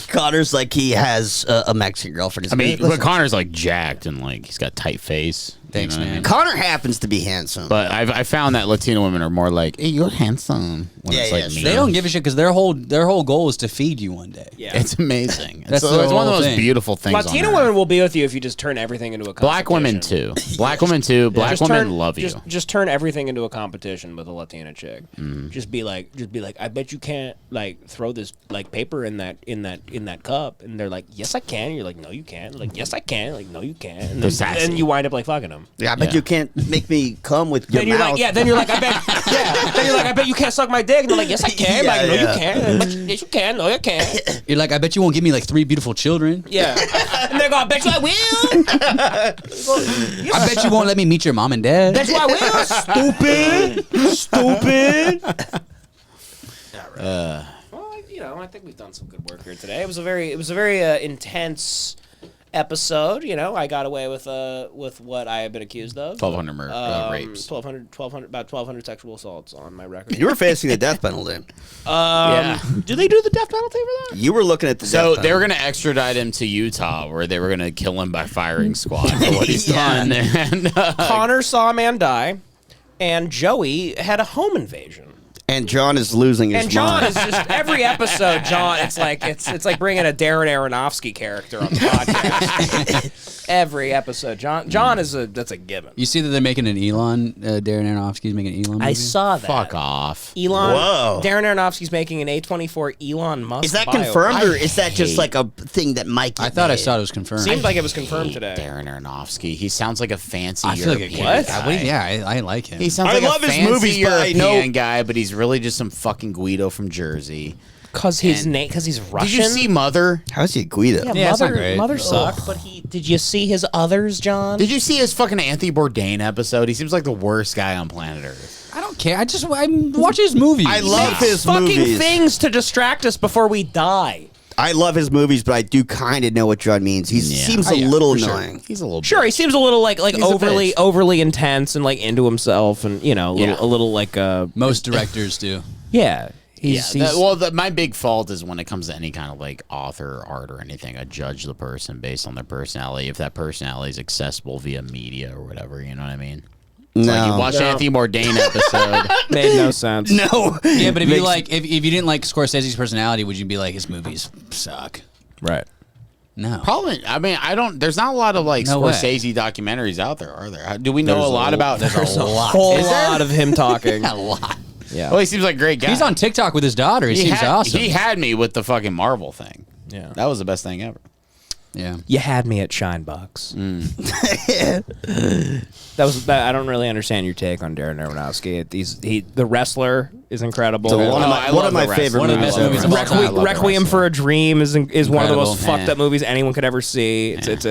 Connor's like he has a Mexican girlfriend. I mean, but Connor's like jacked and like he's got tight face. Thanks, man. Connor happens to be handsome. But I found that Latino women are more like, hey, you're handsome. When it's like me. They don't give a shit because their whole goal is to feed you one day. Yeah. It's amazing. That's it's the one of the whole most thing. beautiful things. Latino on women earth. will be with you if you just turn everything into a competition. Black women too. Black women too. Black Just women turn- love you. Just turn everything into a competition with a Latina chick. Just be like, I bet you can't like throw this like paper in that cup, and they're like, yes I can. And you're like, no you can't. Like, yes I can. Like, no you can't. And They're then sassy. you wind up like fucking them. Yeah, I bet you can't make me come with your Then you're mouth. like, then you're like, I bet, Then you're like, I bet you can't suck my dick. And they're like, yes I can. Like, no you can't. But yes you can. No you can't. You're like, I bet you won't give me like 3 beautiful children. Yeah. And they go, I bet you I will. I bet you won't let me meet your mom and dad. Bet you I will. Stupid. Well, I think we've done some good work here today. It was a very intense episode. I got away with what I have been accused of. 1,200 rapes. 1,200 sexual assaults on my record. You were facing the death penalty. Yeah. Do they do the death penalty for that? You were looking at the So death they were penalty. going to extradite him to Utah, where they were going to kill him by firing squad for what he's done. And, Connor saw a man die, and Joey had a home invasion. And John is losing his And John mind. is just every episode. John, it's like bringing a Darren Aronofsky character on the podcast. Every episode, John is that's a given. You see that they're making an Elon, Darren Aronofsky's making an Elon movie? I saw that. Fuck off. Elon. Whoa. Darren Aronofsky's making an A24 Elon Musk. Is that biopic. confirmed, or is that just like a thing that Mikey I thought I made? saw it was confirmed. Seemed like it was confirmed today. Darren Aronofsky. He sounds like a fancy I feel like a European kid. guy. Yeah, I like him. He sounds I like love a his fancy movies, but I European know- guy, but he's really just some fucking Guido from Jersey. Because his name, because he's Russian. Did you see Mother? How's he Guido? Yeah, it's not Mother, great. Mother sucked, but did you see his others, John? Did you see his fucking Anthony Bourdain episode? He seems like the worst guy on planet Earth. I don't care. I'm watching his movies. I love his fucking movies. things to distract us before we die. I love his movies, but I do kind of know what John means. He seems a little annoying. He's a little Sure, he seems a little like He's a bitch. overly intense and like into himself, and a little like Most directors do. yeah. He's, my big fault is when it comes to any kind of like author or art or anything, I judge the person based on their personality. If that personality is accessible via media or whatever, you know what I mean? It's like you watch Anthony Bourdain episode. made no sense. No. Yeah, but if you like, if you didn't like Scorsese's personality, would you be like his movies suck? Right. No. Probably. I mean, I don't. There's not a lot of like No way. Scorsese documentaries out there, are there? Do we know There's a lot about? There's a lot. Whole Is there? lot of him talking. A lot. Yeah. Well, he seems like a great guy. He's on TikTok with his daughter. He seems awesome. He had me with the fucking Marvel thing. Yeah. That was the best thing ever. Yeah. You had me at Shinebox. I don't really understand your take on Darren Aronofsky. The Wrestler is incredible. So one of my favorite One of the best movies of all time. Requiem for a Dream is one of the Incredible. most fucked up movies anyone could ever see. That's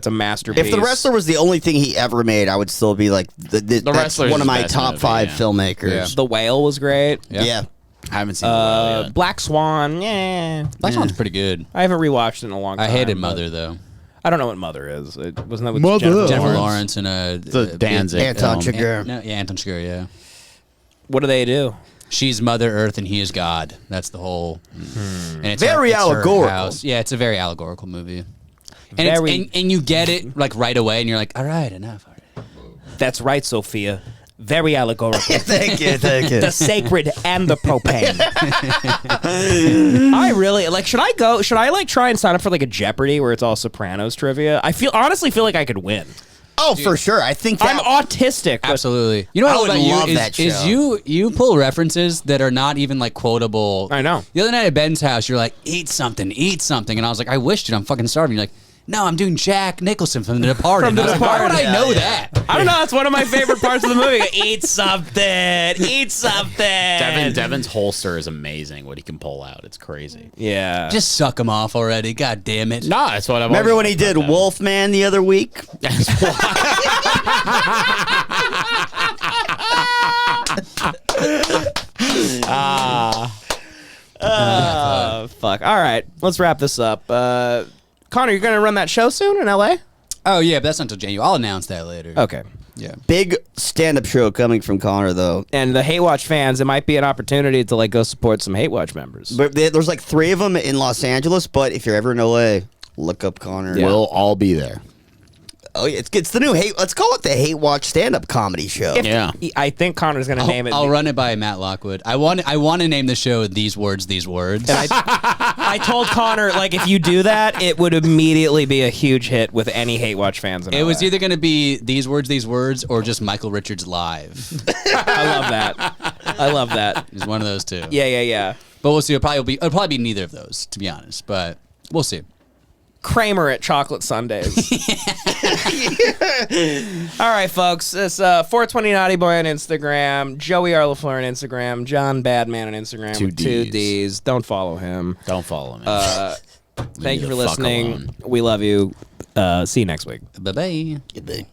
a masterpiece. If The Wrestler was the only thing he ever made, I would still be like, that's Wrestler's one of his my best top movie, 5 yeah. filmmakers. The Whale was great. Yeah. I haven't seen the Whale yet. Black Swan, yeah. Black Swan's pretty good. I haven't rewatched it in a long time. I hated but Mother though. I don't know what Mother is. Wasn't that with Mother. Jennifer Lawrence and The Danzig Anton film. Chigurh. Yeah, Anton Chigurh. Yeah. What do they do? She's Mother Earth and he is God. That's the whole. And it's Very it's her allegorical. house. Yeah, it's a very allegorical movie. And and you get it like right away, and you're like, all right, enough. All right. That's right, Sophia. Very allegorical. Thank you. The sacred and the propane. I really like. Should I go? Should I like try and sign up for like a Jeopardy where it's all Sopranos trivia? I honestly feel like I could win. Oh, for sure. I think I'm autistic. Absolutely. You know what I would love that show. Is you pull references that are not even like quotable. I know. The other night at Ben's house, you're like, eat something, and I was like, I wish, dude, I'm fucking starving. You're like, no, I'm doing Jack Nicholson from The Departed. From The Like, why would Departed. I know that? I don't know. That's one of my favorite parts of the movie. Eat something. Eat something. Devan's holster is amazing. What he can pull out, it's crazy. Yeah. Just suck him off already. God damn it. No, that's what I'm. Remember when he did Wolfman the other week? Fuck. All right. Let's wrap this up. Connor, you're going to run that show soon in LA? Oh, yeah, but that's not until January. I'll announce that later. Okay. Yeah. Big stand-up show coming from Connor, though. And the Hate Watch fans, it might be an opportunity to like go support some Hate Watch members. But there's like 3 of them in Los Angeles, but if you're ever in LA, look up Connor. Yeah. We'll all be there. Oh, yeah, it's the new Hate. Let's call it the Hate Watch stand-up comedy show. Yeah. I think Connor's going to name it. I'll run it by Matt Lockwood. I want to name the show These Words, These Words. And I told Connor, like, if you do that, it would immediately be a huge hit with any Hate Watch fans in It LA. was either going to be These Words, or just Michael Richards live. I love that. I love that. It's one of those two. Yeah. But we'll see. It'll probably be neither of those, to be honest. But we'll see. Kramer at Chocolate Sundays. All right, folks. It's 420 Naughty Boy on Instagram, Joey R. LaFleur on Instagram, John Badman on Instagram. Two with 2 Ds. Ds. Don't follow him. Don't follow me. Thank you need for to fuck listening. alone. We love you. See you next week. Bye-bye. Goodbye.